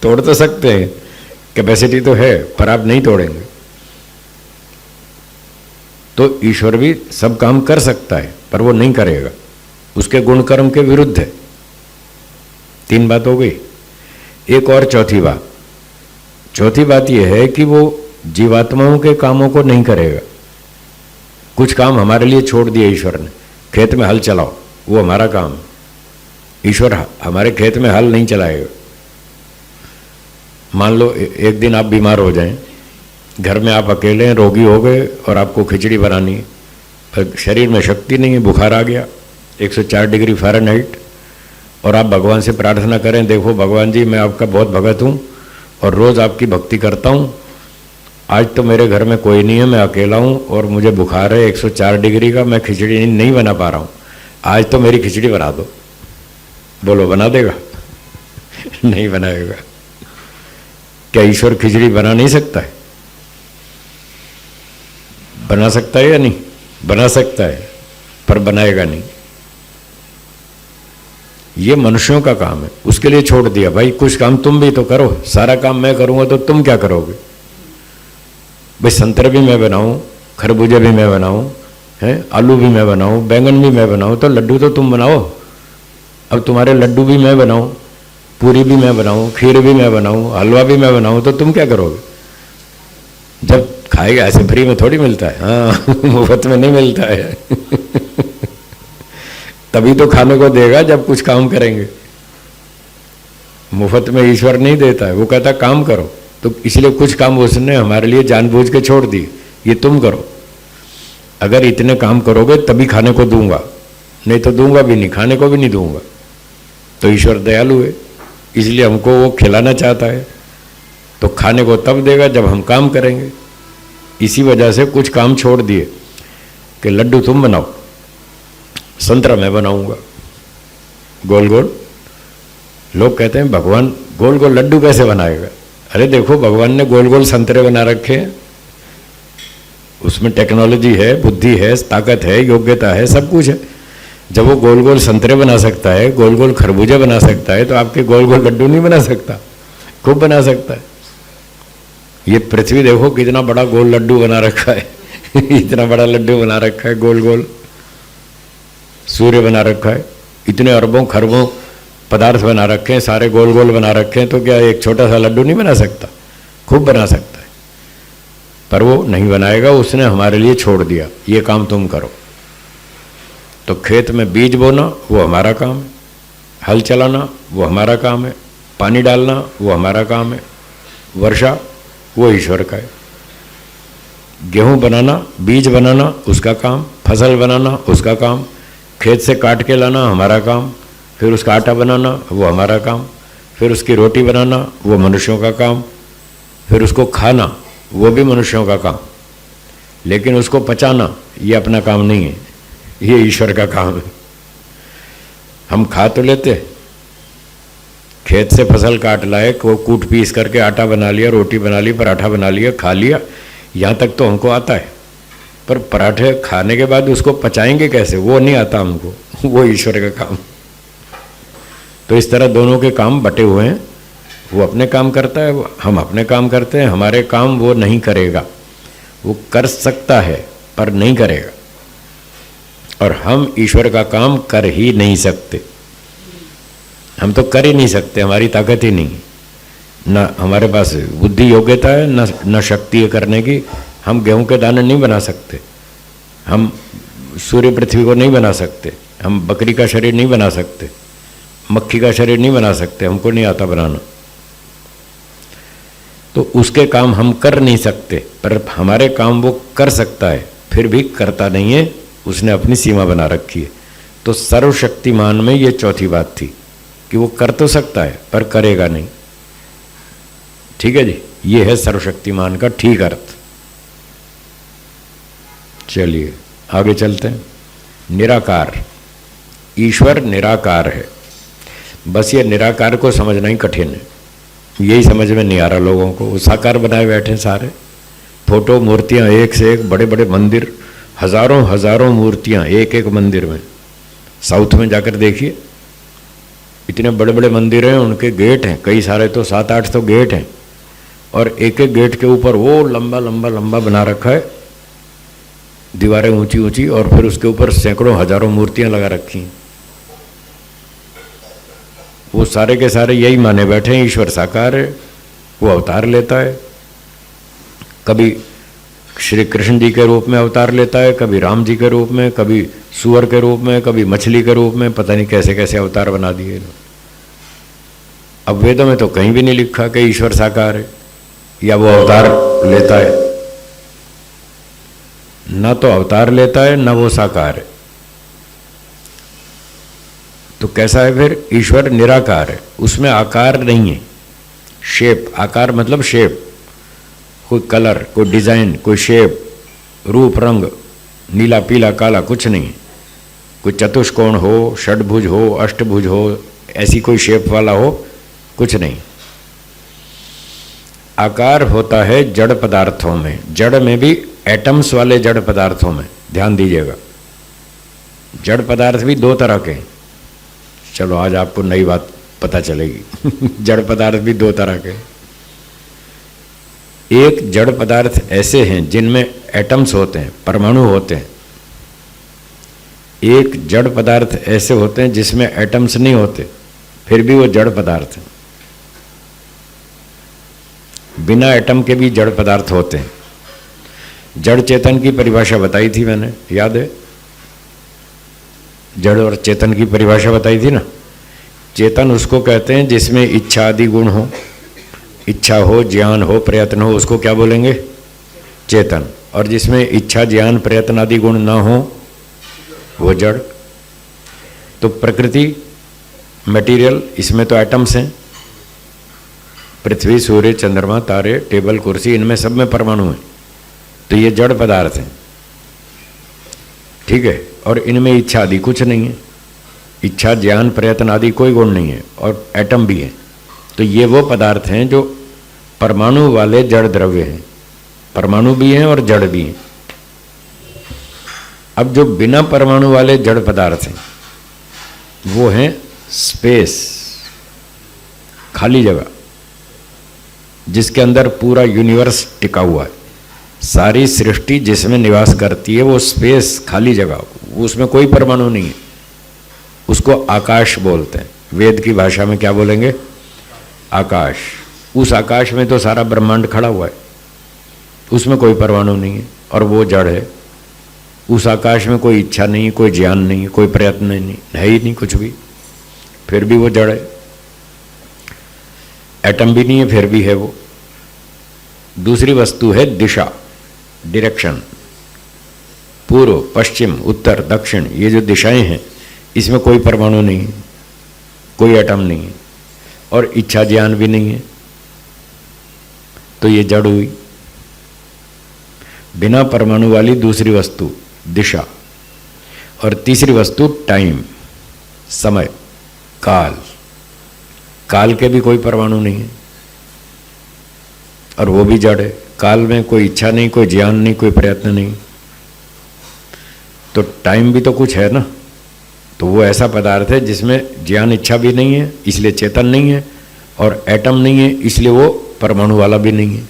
तोड़ तो सकते हैं, कैपेसिटी तो है, पर आप नहीं तोड़ेंगे। तो ईश्वर भी सब काम कर सकता है, पर वो नहीं करेगा, उसके गुण कर्म के विरुद्ध है। 3 बात हो गई। एक और चौथी बात, चौथी बात यह है कि वो जीवात्माओं के कामों को नहीं करेगा। कुछ काम हमारे लिए छोड़ दिए ईश्वर ने, खेत में हल चलाओ, वो हमारा काम है। ईश्वर हमारे खेत में हल नहीं चलाएगा। मान लो एक दिन आप बीमार हो जाएं, घर में आप अकेले हैं, रोगी हो गए और आपको खिचड़ी बनानी है, पर शरीर में शक्ति नहीं है, बुखार आ गया 104 डिग्री फ़ारेनहाइट, और आप भगवान से प्रार्थना करें, देखो भगवान जी मैं आपका बहुत भगत हूँ और रोज़ आपकी भक्ति करता हूँ, आज तो मेरे घर में कोई नहीं है, मैं अकेला हूँ और मुझे बुखार है 104 डिग्री का, मैं खिचड़ी नहीं बना पा रहा हूँ, आज तो मेरी खिचड़ी बना दो। बोलो बना देगा? नहीं बनाएगा। क्या ईश्वर खिचड़ी बना नहीं सकता है? बना सकता है या नहीं? बना सकता है, पर बनाएगा नहीं। ये मनुष्यों का काम है, उसके लिए छोड़ दिया। भाई कुछ काम तुम भी तो करो, सारा काम मैं करूंगा तो तुम क्या करोगे? भाई संतरे भी मैं बनाऊं, खरबूजे भी मैं बनाऊं, हैं आलू भी मैं बनाऊं, बैंगन भी मैं बनाऊं, तो लड्डू तो तुम बनाओ। अब तुम्हारे लड्डू भी मैं बनाऊं, पूरी भी मैं बनाऊं, खीर भी मैं बनाऊं, हलवा भी मैं बनाऊं, तो तुम क्या करोगे? जब खाएगा, ऐसे फ्री में थोड़ी मिलता है, हाँ मुफ्त में नहीं मिलता है। तभी तो खाने को देगा जब कुछ काम करेंगे। मुफ्त में ईश्वर नहीं देता है, वो कहता काम करो। तो इसलिए कुछ काम उसने हमारे लिए जानबूझ के छोड़ दिए, ये तुम करो, अगर इतने काम करोगे तभी खाने को दूंगा, नहीं तो दूंगा भी नहीं, खाने को भी नहीं दूंगा। तो ईश्वर दयालु है, इसलिए हमको वो खिलाना चाहता है, तो खाने को तब देगा जब हम काम करेंगे। इसी वजह से कुछ काम छोड़ दिए कि लड्डू तुम बनाओ, संतरा मैं बनाऊंगा गोल गोल। लोग कहते हैं भगवान गोल गोल लड्डू कैसे बनाएगा? अरे देखो, भगवान ने गोल गोल संतरे बना रखे हैं, उसमें टेक्नोलॉजी है, बुद्धि है, ताकत है, योग्यता है, सब कुछ है। जब वो गोल गोल संतरे बना सकता है, गोल गोल खरबूजे बना सकता है, तो आपके गोल गोल लड्डू नहीं बना सकता? खूब बना सकता है। ये पृथ्वी देखो कितना बड़ा गोल लड्डू बना रखा है इतना बड़ा लड्डू बना रखा है गोल गोल। सूर्य बना रखा है, इतने अरबों खरबों पदार्थ बना रखे हैं, सारे गोल गोल बना रखे हैं, तो क्या एक छोटा सा लड्डू नहीं बना सकता? खूब बना सकता है, पर वो नहीं बनाएगा, उसने हमारे लिए छोड़ दिया, ये काम तुम करो। तो खेत में बीज बोना वो हमारा काम है, हल चलाना वो हमारा काम है, पानी डालना वो हमारा काम है, वर्षा वो ईश्वर का है, गेहूं बनाना, बीज बनाना उसका काम, फसल बनाना उसका काम, खेत से काट के लाना हमारा काम, फिर उसका आटा बनाना वो हमारा काम, फिर उसकी रोटी बनाना वो मनुष्यों का काम, फिर उसको खाना वो भी मनुष्यों का काम, लेकिन उसको पचाना ये अपना काम नहीं है, ये ईश्वर का काम है। हम खा तो लेते, खेत से फसल काट लाए, वो कूट पीस करके आटा बना लिया, रोटी बना ली, पराठा बना लिया, खा लिया, यहाँ तक तो हमको आता है, पर पराठे खाने के बाद उसको पचाएंगे कैसे वो नहीं आता हमको, वो ईश्वर का काम। तो इस तरह दोनों के काम बटे हुए हैं, वो अपने काम करता है, हम अपने काम करते हैं, हमारे काम वो नहीं करेगा, वो कर सकता है पर नहीं करेगा, और हम ईश्वर का काम कर ही नहीं सकते। हम तो कर ही नहीं सकते, हमारी ताकत ही नहीं, न हमारे पास बुद्धि योग्यता है, न शक्ति है करने की। हम गेहूं के दाने नहीं बना सकते, हम सूर्य पृथ्वी को नहीं बना सकते, हम बकरी का शरीर नहीं बना सकते, मक्खी का शरीर नहीं बना सकते, हमको नहीं आता बनाना। तो उसके काम हम कर नहीं सकते, पर हमारे काम वो कर सकता है, फिर भी करता नहीं है, उसने अपनी सीमा बना रखी है। तो सर्वशक्तिमान में ये चौथी बात थी कि वो कर तो सकता है पर करेगा नहीं। ठीक है जी, ये है सर्वशक्तिमान का ठीक अर्थ। चलिए आगे चलते हैं। निराकार, ईश्वर निराकार है। बस ये निराकार को समझना ही कठिन है, यही समझ में नहीं आ रहा लोगों को। वो साकार बनाए बैठे सारे, फोटो मूर्तियां एक से एक, बड़े बड़े मंदिर, हजारों हजारों मूर्तियां एक एक मंदिर में। साउथ में जाकर देखिए, इतने बड़े बड़े मंदिर हैं, उनके गेट हैं कई सारे, तो 7-8 तो गेट हैं, और एक एक गेट के ऊपर वो लंबा लंबा लंबा बना रखा है, दीवारें ऊंची ऊंची, और फिर उसके ऊपर सैकड़ों हजारों मूर्तियां लगा रखी हैं। वो सारे के सारे यही माने बैठे हैं ईश्वर साकार है, वो अवतार लेता है, कभी श्री कृष्ण जी के रूप में अवतार लेता है, कभी राम जी के रूप में, कभी सुअर के रूप में, कभी मछली के रूप में, पता नहीं कैसे कैसे अवतार बना दिए। अब वेदों में तो कहीं भी नहीं लिखा कि ईश्वर साकार है या वो अवतार लेता है, ना तो अवतार लेता है ना वो साकार है। तो कैसा है फिर? ईश्वर निराकार है, उसमें आकार नहीं है, शेप, आकार मतलब शेप, कोई कलर, कोई डिजाइन, कोई शेप, रूप रंग, नीला पीला काला कुछ नहीं, कोई चतुष्कोण हो, षडभुज हो, अष्टभुज हो, ऐसी कोई शेप वाला हो, कुछ नहीं। आकार होता है जड़ पदार्थों में, जड़ में भी एटम्स वाले जड़ पदार्थों में, ध्यान दीजिएगा। जड़ पदार्थ भी दो तरह के, चलो आज आपको नई बात पता चलेगी जड़ पदार्थ भी दो तरह के। एक जड़ पदार्थ ऐसे हैं जिनमें एटम्स होते हैं, परमाणु होते हैं। एक जड़ पदार्थ ऐसे होते हैं जिसमें एटम्स नहीं होते, फिर भी वो जड़ पदार्थ हैं। बिना एटम के भी जड़ पदार्थ होते हैं। जड़ चेतन की परिभाषा बताई थी मैंने, याद है? जड़ और चेतन की परिभाषा बताई थी ना। चेतन उसको कहते हैं जिसमें इच्छा आदि गुण हो, इच्छा हो, ज्ञान हो, प्रयत्न हो, उसको क्या बोलेंगे? चेतन। और जिसमें इच्छा, ज्ञान, प्रयत्न आदि गुण ना हो वो जड़। तो प्रकृति, मटेरियल, इसमें तो एटम्स हैं, पृथ्वी, सूर्य, चंद्रमा, तारे, टेबल, कुर्सी, इनमें सब में परमाणु हैं, तो ये जड़ पदार्थ हैं, ठीक है। और इनमें इच्छा आदि कुछ नहीं है, इच्छा, ज्ञान, प्रयत्न आदि कोई गुण नहीं है, और एटम भी है। तो ये वो पदार्थ हैं जो परमाणु वाले जड़ द्रव्य हैं, परमाणु भी हैं और जड़ भी हैं। अब जो बिना परमाणु वाले जड़ पदार्थ हैं वो हैं स्पेस, खाली जगह, जिसके अंदर पूरा यूनिवर्स टिका हुआ है। सारी सृष्टि जिसमें निवास करती है वो स्पेस, खाली जगह, उसमें कोई परमाणु नहीं है, उसको आकाश बोलते हैं। वेद की भाषा में क्या बोलेंगे? आकाश। उस आकाश में तो सारा ब्रह्मांड खड़ा हुआ है, उसमें कोई परमाणु नहीं है और वो जड़ है। उस आकाश में कोई इच्छा नहीं, कोई ज्ञान नहीं, कोई प्रयत्न नहीं, है ही नहीं कुछ भी, फिर भी वो जड़ है। एटम भी नहीं है, फिर भी है वो। दूसरी वस्तु है दिशा, डायरेक्शन, पूर्व, पश्चिम, उत्तर, दक्षिण, ये जो दिशाएं हैं इसमें कोई परमाणु नहीं है, कोई एटम नहीं है और इच्छा, ज्ञान भी नहीं है, तो ये जड़ हुई। बिना परमाणु वाली दूसरी वस्तु दिशा, और तीसरी वस्तु टाइम, समय, काल। काल के भी कोई परमाणु नहीं है और वो भी जड़ है। काल में कोई इच्छा नहीं, कोई ज्ञान नहीं, कोई प्रयत्न नहीं, तो टाइम भी तो कुछ है ना। तो वो ऐसा पदार्थ है जिसमें ज्ञान, इच्छा भी नहीं है, इसलिए चेतन नहीं है, और एटम नहीं है, इसलिए वो परमाणु वाला भी नहीं है,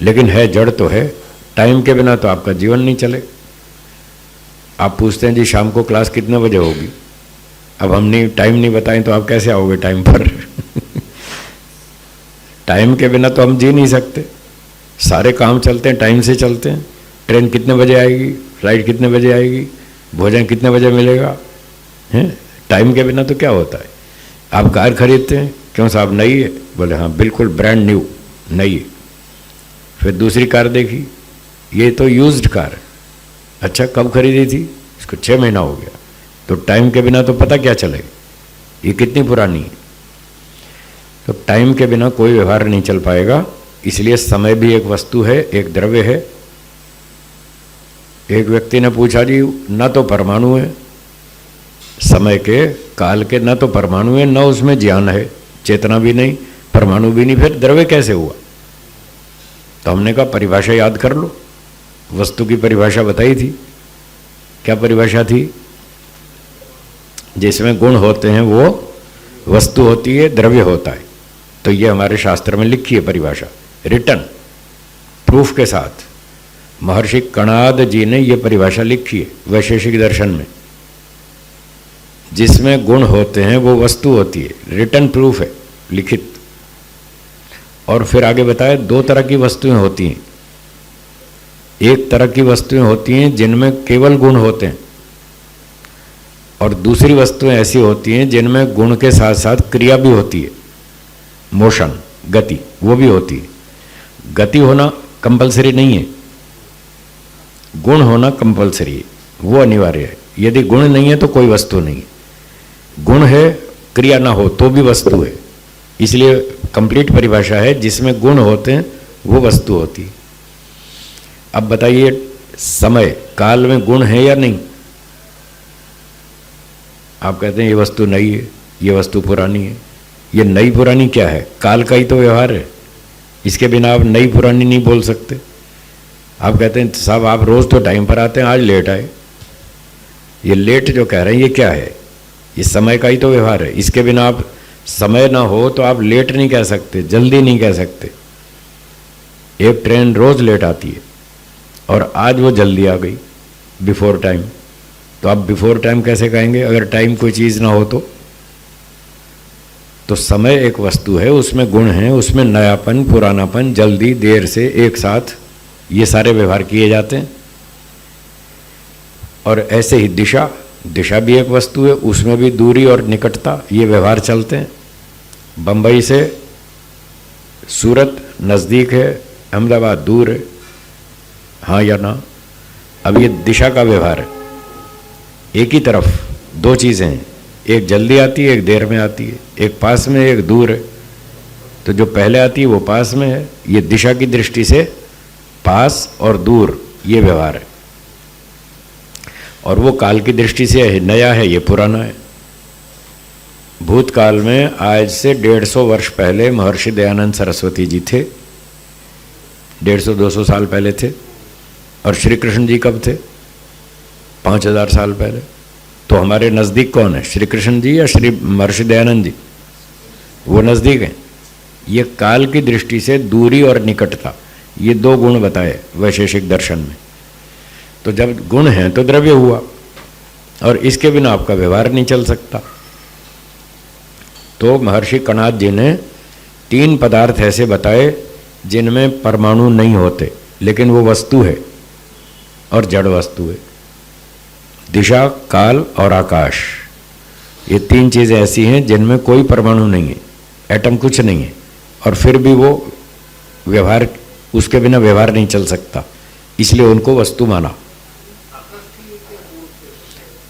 लेकिन है, जड़ तो है। टाइम के बिना तो आपका जीवन नहीं चले। आप पूछते हैं जी शाम को क्लास कितने बजे होगी, अब हमने टाइम नहीं बताएं तो आप कैसे आओगे टाइम पर? टाइम के बिना तो हम जी नहीं सकते, सारे काम चलते हैं, टाइम से चलते हैं। ट्रेन कितने बजे आएगी, फ्लाइट कितने बजे आएगी, भोजन कितने बजे मिलेगा, हैं? टाइम के बिना तो क्या होता है? आप कार खरीदते हैं, क्यों साहब नई है? बोले हाँ बिल्कुल ब्रांड न्यू, नई है। फिर दूसरी कार देखी, ये तो यूज्ड कार है। अच्छा कब खरीदी थी? इसको 6 महीना हो गया। तो टाइम के बिना तो पता क्या चलेगा ये कितनी पुरानी है। तो टाइम के बिना कोई व्यवहार नहीं चल पाएगा, इसलिए समय भी एक वस्तु है, एक द्रव्य है। एक व्यक्ति ने पूछा जी न तो परमाणु है, समय के, काल के, न तो परमाणु है, न उसमें ज्ञान है, चेतना भी नहीं, परमाणु भी नहीं, फिर द्रव्य कैसे हुआ? तो हमने कहा परिभाषा याद कर लो, वस्तु की परिभाषा बताई थी। क्या परिभाषा थी? जिसमें गुण होते हैं वो वस्तु होती है, द्रव्य होता है। तो ये हमारे शास्त्र में लिखी है परिभाषा, रिटन प्रूफ के साथ। महर्षि कणाद जी ने ये परिभाषा लिखी है वैशेषिक दर्शन में। जिसमें गुण होते हैं वो वस्तु होती है, रिटन प्रूफ है, लिखित। और फिर आगे बताया 2 तरह की वस्तुएं होती हैं। एक तरह की वस्तुएं होती हैं जिनमें केवल गुण होते हैं, और दूसरी वस्तुएं ऐसी होती हैं जिनमें गुण के साथ साथ क्रिया भी होती है, मोशन, गति, वो भी होती है। गति होना कंपलसरी नहीं है, गुण होना कंपलसरी है, वो अनिवार्य है। यदि गुण नहीं है तो कोई वस्तु नहीं है, गुण है, क्रिया ना हो तो भी वस्तु है। इसलिए कंप्लीट परिभाषा है, जिसमें गुण होते हैं वो वस्तु होती है। अब बताइए समय, काल में गुण है या नहीं? आप कहते हैं ये वस्तु नई है, ये वस्तु पुरानी है। ये नई पुरानी क्या है? काल का ही तो व्यवहार है, इसके बिना आप नई पुरानी नहीं बोल सकते। आप कहते हैं साहब आप रोज तो टाइम पर आते हैं, आज लेट आए। ये लेट जो कह रहे हैं ये क्या है? ये समय का ही तो व्यवहार है, इसके बिना आप समय ना हो तो आप लेट नहीं कह सकते, जल्दी नहीं कह सकते। एक ट्रेन रोज लेट आती है और आज वो जल्दी आ गई बिफोर टाइम, तो आप बिफोर टाइम कैसे कहेंगे अगर टाइम कोई चीज़ ना हो तो? तो समय एक वस्तु है, उसमें गुण हैं, उसमें नयापन, पुरानापन, जल्दी, देर से, एक साथ, ये सारे व्यवहार किए जाते हैं। और ऐसे ही दिशा, दिशा भी एक वस्तु है, उसमें भी दूरी और निकटता, ये व्यवहार चलते हैं। बंबई से सूरत नज़दीक है, अहमदाबाद दूर है, हाँ या ना। अब ये दिशा का व्यवहार है। एक ही तरफ दो चीज़ें हैं, एक जल्दी आती है, एक देर में आती है, एक पास में एक दूर है। तो जो पहले आती है वो पास में है। ये दिशा की दृष्टि से पास और दूर ये व्यवहार है। और वो काल की दृष्टि से है, नया है, ये पुराना है। भूतकाल में आज से 150 वर्ष पहले महर्षि दयानंद सरस्वती जी थे, 150-200 साल पहले थे। और श्री कृष्ण जी कब थे? 5000 साल पहले। तो हमारे नज़दीक कौन है, श्री कृष्ण जी या श्री महर्षि दयानंद जी? वो नज़दीक हैं। ये काल की दृष्टि से दूरी और निकटता, ये दो गुण बताए वैशेषिक दर्शन में। तो जब गुण हैं तो द्रव्य हुआ, और इसके बिना आपका व्यवहार नहीं चल सकता। तो महर्षि कणाद जी ने 3 पदार्थ ऐसे बताए जिनमें परमाणु नहीं होते, लेकिन वो वस्तु है और जड़ वस्तु है। दिशा, काल और आकाश, ये 3 चीज़ें ऐसी हैं जिनमें कोई परमाणु नहीं है, एटम कुछ नहीं है, और फिर भी वो व्यवहार, उसके बिना व्यवहार नहीं चल सकता, इसलिए उनको वस्तु माना।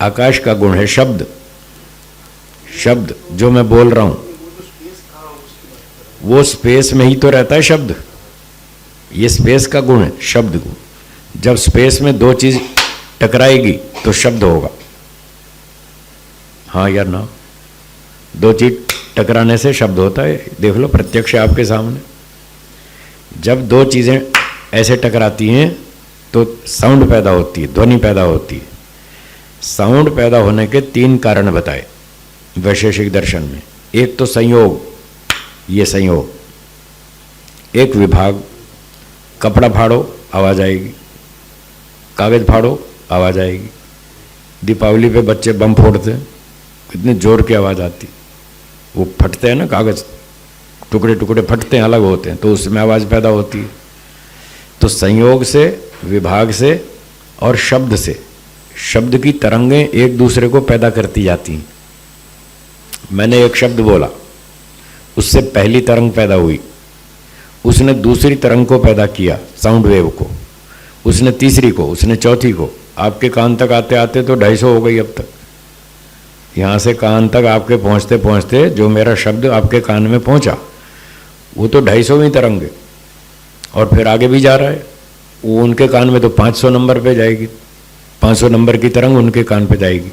आकाश का गुण है शब्द। शब्द जो मैं बोल रहा हूं, वो स्पेस में ही तो रहता है शब्द। ये स्पेस का गुण है, शब्द गुण। जब स्पेस में दो चीज टकराएगी तो शब्द होगा, हाँ या ना? दो चीज टकराने से शब्द होता है। देख लो, प्रत्यक्ष आपके सामने। जब दो चीजें ऐसे टकराती हैं तो साउंड पैदा होती है, ध्वनि पैदा होती है। साउंड पैदा होने के 3 कारण बताए वैशेषिक दर्शन में। एक तो संयोग, ये संयोग। एक विभाग, कपड़ा फाड़ो आवाज आएगी, कागज फाड़ो आवाज आएगी। दीपावली पे बच्चे बम फोड़ते हैं, कितने जोर की आवाज आती, वो फटते हैं ना, कागज टुकड़े टुकड़े फटते हैं, अलग होते हैं, तो उसमें आवाज पैदा होती है। तो संयोग से, विभाग से और शब्द से, शब्द की तरंगें एक दूसरे को पैदा करती जाती हैं। मैंने एक शब्द बोला, उससे पहली तरंग पैदा हुई, उसने दूसरी तरंग को पैदा किया, साउंड वेव को, उसने तीसरी को, उसने चौथी को। आपके कान तक आते आते तो 250 हो गई अब तक। यहाँ से कान तक आपके पहुँचते पहुँचते जो मेरा शब्द आपके कान में पहुँचा, वो तो 250वीं तरंग है, और फिर आगे भी जा रहा है। वो उनके कान में तो 500 नंबर पे जाएगी, 500 नंबर की तरंग उनके कान पे जाएगी।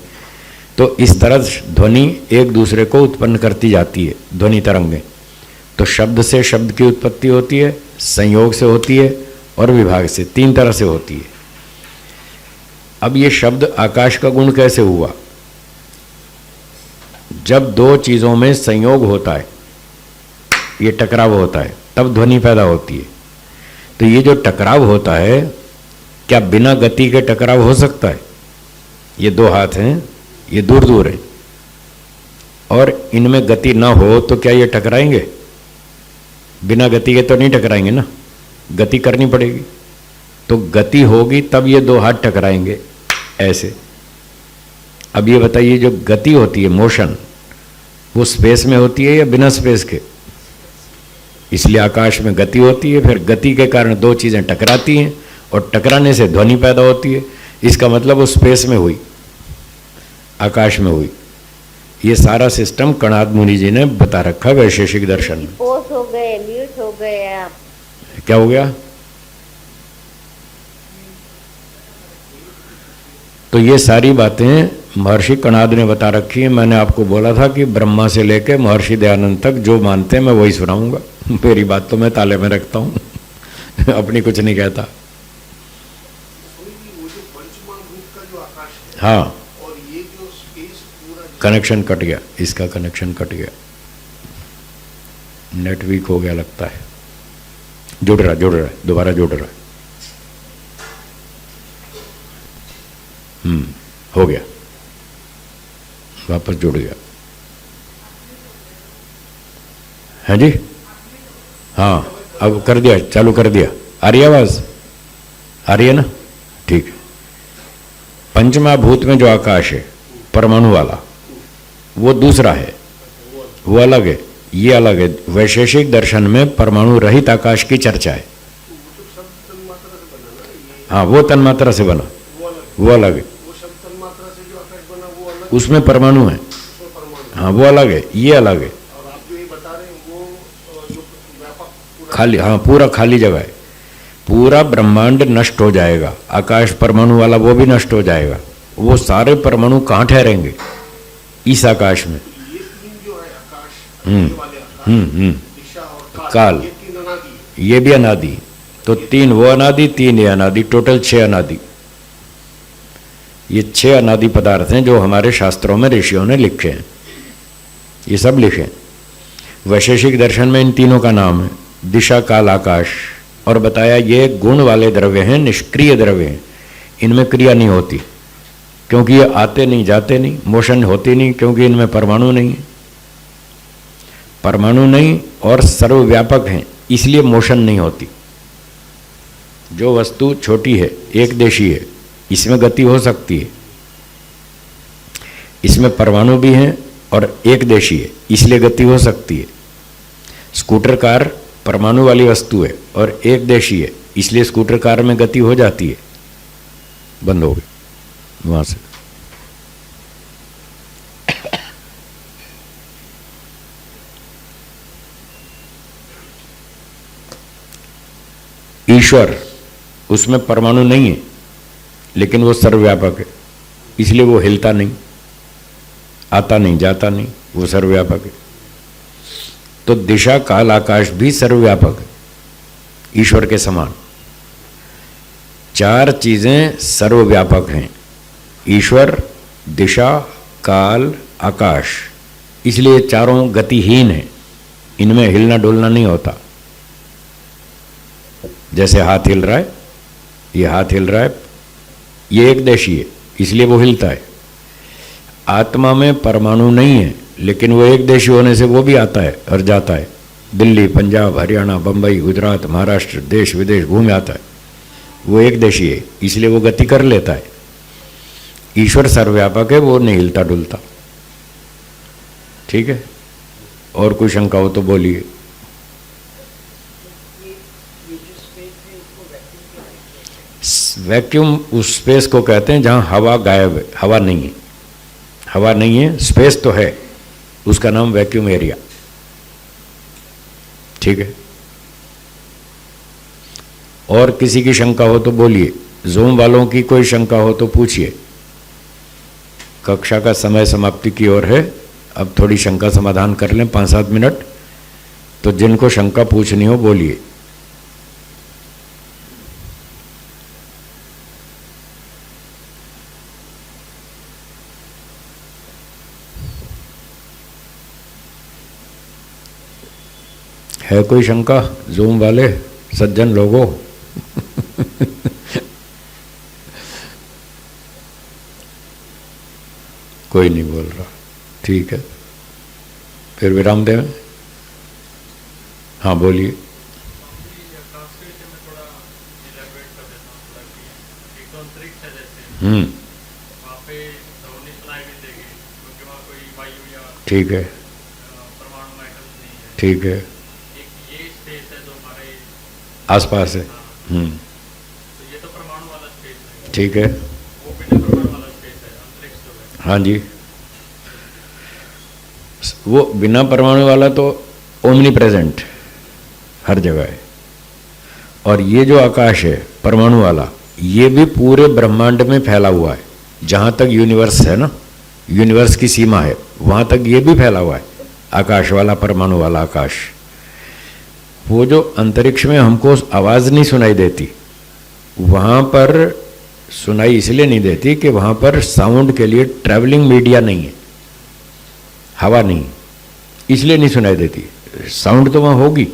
तो इस तरह ध्वनि एक दूसरे को उत्पन्न करती जाती है, ध्वनि तरंगें। तो शब्द से शब्द की उत्पत्ति होती है, संयोग से होती है, और विभाग से। 3 तरह से होती है। अब ये शब्द आकाश का गुण कैसे हुआ? जब दो चीज़ों में संयोग होता है, ये टकराव होता है, तब ध्वनि पैदा होती है। तो ये जो टकराव होता है, क्या बिना गति के टकराव हो सकता है? ये 2 हाथ हैं, ये दूर दूर है, और इनमें गति ना हो तो क्या ये टकराएंगे? बिना गति के तो नहीं टकराएंगे ना, गति करनी पड़ेगी। तो गति होगी तब ये 2 हाथ टकराएंगे ऐसे। अब ये बताइए, जो गति होती है, मोशन, वो स्पेस में होती है या बिना स्पेस के? इसलिए आकाश में गति होती है, फिर गति के कारण 2 चीज़ें टकराती हैं, और टकराने से ध्वनि पैदा होती है। इसका मतलब वो स्पेस में हुई, आकाश में हुई। ये सारा सिस्टम कणाद मुनि जी ने बता रखा वैशेषिक दर्शन में। पोस हो गए, म्यूट हो गए आप। क्या हो गया? तो ये सारी बातें महर्षि कणाद ने बता रखी हैं। मैंने आपको बोला था कि ब्रह्मा से लेकर महर्षि दयानंद तक जो मानते हैं मैं वही सुनाऊंगा। मेरी बात तो मैं ताले में रखता हूँ अपनी कुछ नहीं कहता। हाँ, कनेक्शन कट गया, इसका कनेक्शन कट गया, नेट वीक हो गया लगता है। जुड़ रहा है, दोबारा जुड़ रहा है। हो गया, वापस जुड़ गया। है जी? हाँ, अब कर दिया, चालू कर दिया। आ रही आवाज? आ रही है ना? ठीक है। पंचमा भूत में जो आकाश है परमाणु वाला, वो दूसरा है, वो अलग है, ये अलग है। वैशेषिक दर्शन में परमाणु रहित आकाश की चर्चा है। हाँ, वो तन्मात्रा से बना, वो अलग है। उसमें परमाणु है, हाँ वो अलग है, ये अलग है। खाली, हाँ पूरा खाली जगह है, पूरा ब्रह्मांड नष्ट हो जाएगा, आकाश परमाणु वाला वो भी नष्ट हो जाएगा। वो सारे परमाणु कहाँ ठहरेंगे? इस आकाश में। काल, ये भी अनादि, तो 3 वो अनादि, 3 ये अनादि, टोटल 6 अनादि। ये 6 अनादि पदार्थ हैं जो हमारे शास्त्रों में ऋषियों ने लिखे हैं, ये सब लिखे हैं। वैशेषिक दर्शन में इन तीनों का नाम है दिशा, काल, आकाश। और बताया ये गुण वाले द्रव्य हैं, निष्क्रिय द्रव्य हैं, इनमें क्रिया नहीं होती क्योंकि ये आते नहीं जाते नहीं, मोशन होती नहीं क्योंकि इनमें परमाणु नहीं है। परमाणु नहीं और सर्वव्यापक हैं इसलिए मोशन नहीं होती। जो वस्तु छोटी है, एक देशी है, इसमें गति हो सकती है। इसमें परमाणु भी हैं और एक देशी है इसलिए गति हो सकती है। स्कूटर कार परमाणु वाली वस्तु है और एक देशी है इसलिए स्कूटर कार में गति हो जाती है। बंद हो गई वहां से। ईश्वर, उसमें परमाणु नहीं है लेकिन वो सर्वव्यापक है इसलिए वो हिलता नहीं, आता नहीं, जाता नहीं, वो सर्वव्यापक है। तो दिशा, काल, आकाश भी सर्वव्यापक है ईश्वर के समान। 4 चीजें सर्वव्यापक हैं, ईश्वर, दिशा, काल, आकाश। इसलिए चारों गतिहीन हैं, इनमें हिलना डुलना नहीं होता। जैसे हाथ हिल रहा है, ये हाथ हिल रहा है, ये एक देशी है इसलिए वो हिलता है। आत्मा में परमाणु नहीं है लेकिन वो एक देशी होने से वो भी आता है और जाता है। दिल्ली, पंजाब, हरियाणा, बंबई, गुजरात, महाराष्ट्र, देश विदेश घूम आता है। वो एक देशी है इसलिए वो गति कर लेता है। ईश्वर सर्वव्यापक है, वो नहीं हिलता डुलता। ठीक है, और कोई शंका हो तो बोलिए। वैक्यूम उस स्पेस को कहते हैं जहां हवा गायब है, हवा नहीं है। हवा नहीं है, स्पेस तो है, उसका नाम वैक्यूम एरिया। ठीक है, और किसी की शंका हो तो बोलिए। ज़ूम वालों की कोई शंका हो तो पूछिए। कक्षा का समय समाप्ति की ओर है, अब थोड़ी शंका समाधान कर लें 5-7 मिनट। तो जिनको शंका पूछनी हो बोलिए। है कोई शंका ज़ूम वाले सज्जन लोगों? कोई नहीं बोल रहा, ठीक है, फिर विराम दें। हाँ बोलिए। ठीक है, ठीक है, आसपास है। तो ये तो परमाणु वाला स्पेस है। ठीक है, वो बिना परमाणु वाला स्पेस है, अंतरिक्ष जो है। हाँ जी, वो बिना परमाणु वाला तो ओमनी प्रेजेंट हर जगह है। और ये जो आकाश है परमाणु वाला, ये भी पूरे ब्रह्मांड में फैला हुआ है। जहाँ तक यूनिवर्स है ना, यूनिवर्स की सीमा है, वहाँ तक ये भी फैला हुआ है, आकाश वाला, परमाणु वाला आकाश। वो जो अंतरिक्ष में हमको आवाज़ नहीं सुनाई देती, वहाँ पर सुनाई इसलिए नहीं देती कि वहाँ पर साउंड के लिए ट्रैवलिंग मीडिया नहीं है, हवा नहीं, इसलिए नहीं सुनाई देती। साउंड तो वहाँ होगी,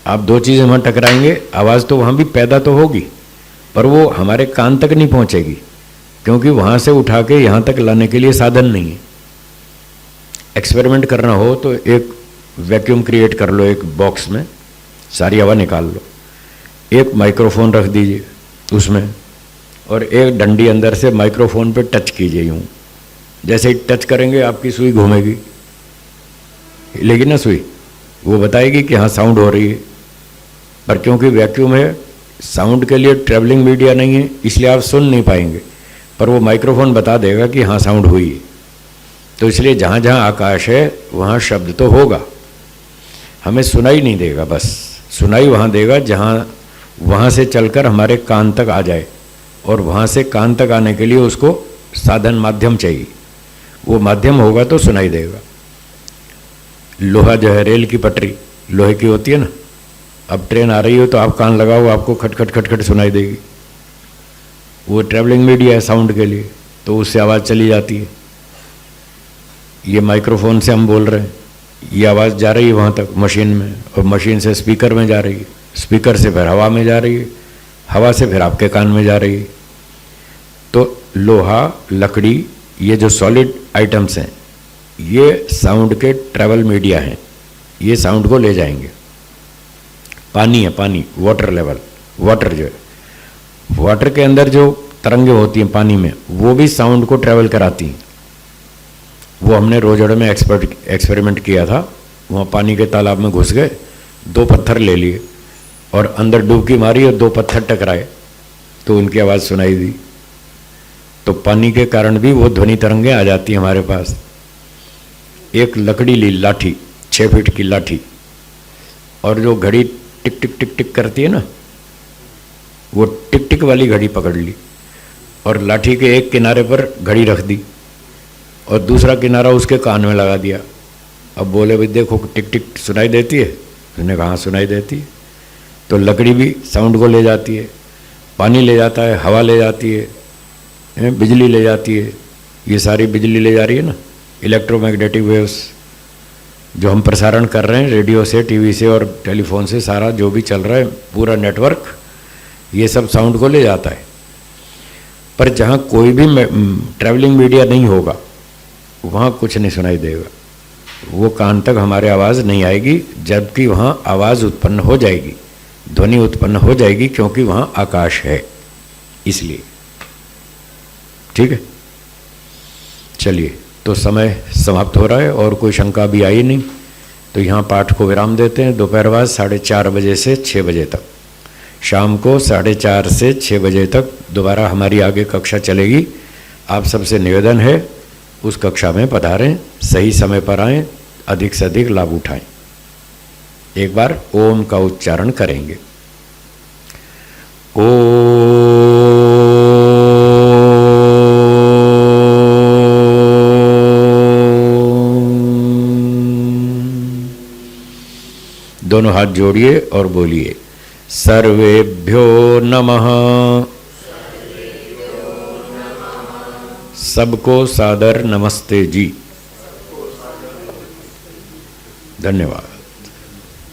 आप 2 चीज़ें वहाँ टकराएंगे, आवाज़ तो वहाँ भी पैदा तो होगी, पर वो हमारे कान तक नहीं पहुँचेगी क्योंकि वहाँ से उठा के यहाँ तक लाने के लिए साधन नहीं है। एक्सपेरिमेंट करना हो तो एक वैक्यूम क्रिएट कर लो, एक बॉक्स में सारी हवा निकाल लो, एक माइक्रोफोन रख दीजिए उसमें, और एक डंडी अंदर से माइक्रोफोन पे टच कीजिए यूँ, जैसे ही टच करेंगे आपकी सुई घूमेगी, लेकिन ना सुई वो बताएगी कि हाँ साउंड हो रही है। पर क्योंकि वैक्यूम है, साउंड के लिए ट्रैवलिंग मीडिया नहीं है, इसलिए आप सुन नहीं पाएंगे, पर वो माइक्रोफोन बता देगा कि हाँ साउंड हुई है। तो इसलिए जहाँ जहाँ आकाश है वहाँ शब्द तो होगा, हमें सुनाई नहीं देगा। बस सुनाई वहाँ देगा जहाँ वहाँ से चलकर हमारे कान तक आ जाए, और वहाँ से कान तक आने के लिए उसको साधन माध्यम चाहिए। वो माध्यम होगा तो सुनाई देगा। लोहा जो है, रेल की पटरी लोहे की होती है ना, अब ट्रेन आ रही हो तो आप कान लगाओ, आपको खटखट खटखट सुनाई देगी। वो ट्रैवलिंग मीडिया है साउंड के लिए, तो उससे आवाज़ चली जाती है। ये माइक्रोफोन से हम बोल रहे हैं, ये आवाज़ जा रही है वहाँ तक मशीन में, और मशीन से स्पीकर में जा रही है, स्पीकर से फिर हवा में जा रही है, हवा से फिर आपके कान में जा रही है। तो लोहा, लकड़ी, ये जो सॉलिड आइटम्स हैं, ये साउंड के ट्रैवल मीडिया हैं, ये साउंड को ले जाएंगे। पानी है, पानी, वाटर लेवल, वाटर जो है, वाटर के अंदर जो तरंगें होती हैं पानी में, वो भी साउंड को ट्रैवल कराती हैं। वो हमने रोजड़ में एक्सपेरिमेंट किया था। वहाँ पानी के तालाब में घुस गए, 2 पत्थर ले लिए और अंदर डुबकी मारी और 2 पत्थर टकराए तो उनकी आवाज़ सुनाई दी। तो पानी के कारण भी वो ध्वनि तरंगें आ जाती हैं हमारे पास। एक लकड़ी ली, लाठी, 6 फीट की लाठी, और जो घड़ी टिक टिक टिक टिक करती है ना, वो टिक टिक वाली घड़ी पकड़ ली और लाठी के एक किनारे पर घड़ी रख दी और दूसरा किनारा उसके कान में लगा दिया। अब बोले भाई देखो टिक टिक सुनाई देती है? उसने कहा सुनाई देती है। तो लकड़ी भी साउंड को ले जाती है, पानी ले जाता है, हवा ले जाती है, बिजली ले जाती है। ये सारी बिजली ले जा रही है ना, इलेक्ट्रोमैग्नेटिक वेव्स जो हम प्रसारण कर रहे हैं रेडियो से, टीवी से और टेलीफोन से, सारा जो भी चल रहा है पूरा नेटवर्क, ये सब साउंड को ले जाता है। पर जहाँ कोई भी ट्रैवलिंग मीडिया नहीं होगा वहाँ कुछ नहीं सुनाई देगा, वो कान तक हमारे आवाज़ नहीं आएगी, जबकि वहाँ आवाज़ उत्पन्न हो जाएगी, ध्वनि उत्पन्न हो जाएगी, क्योंकि वहाँ आकाश है इसलिए। ठीक है, चलिए, तो समय समाप्त हो रहा है और कोई शंका भी आई नहीं, तो यहाँ पाठ को विराम देते हैं। दोपहर बाद 4:30 बजे से 6 बजे तक, शाम को 4:30 से 6 बजे तक दोबारा हमारी आगे कक्षा चलेगी। आप सबसे निवेदन है उस कक्षा में पधारें, सही समय पर आएँ, अधिक से अधिक लाभ उठाएं। एक बार ओम का उच्चारण करेंगे। दोनों हाथ जोड़िए और बोलिए, सर्वेभ्यो नमः। सबको सादर नमस्ते जी। धन्यवाद।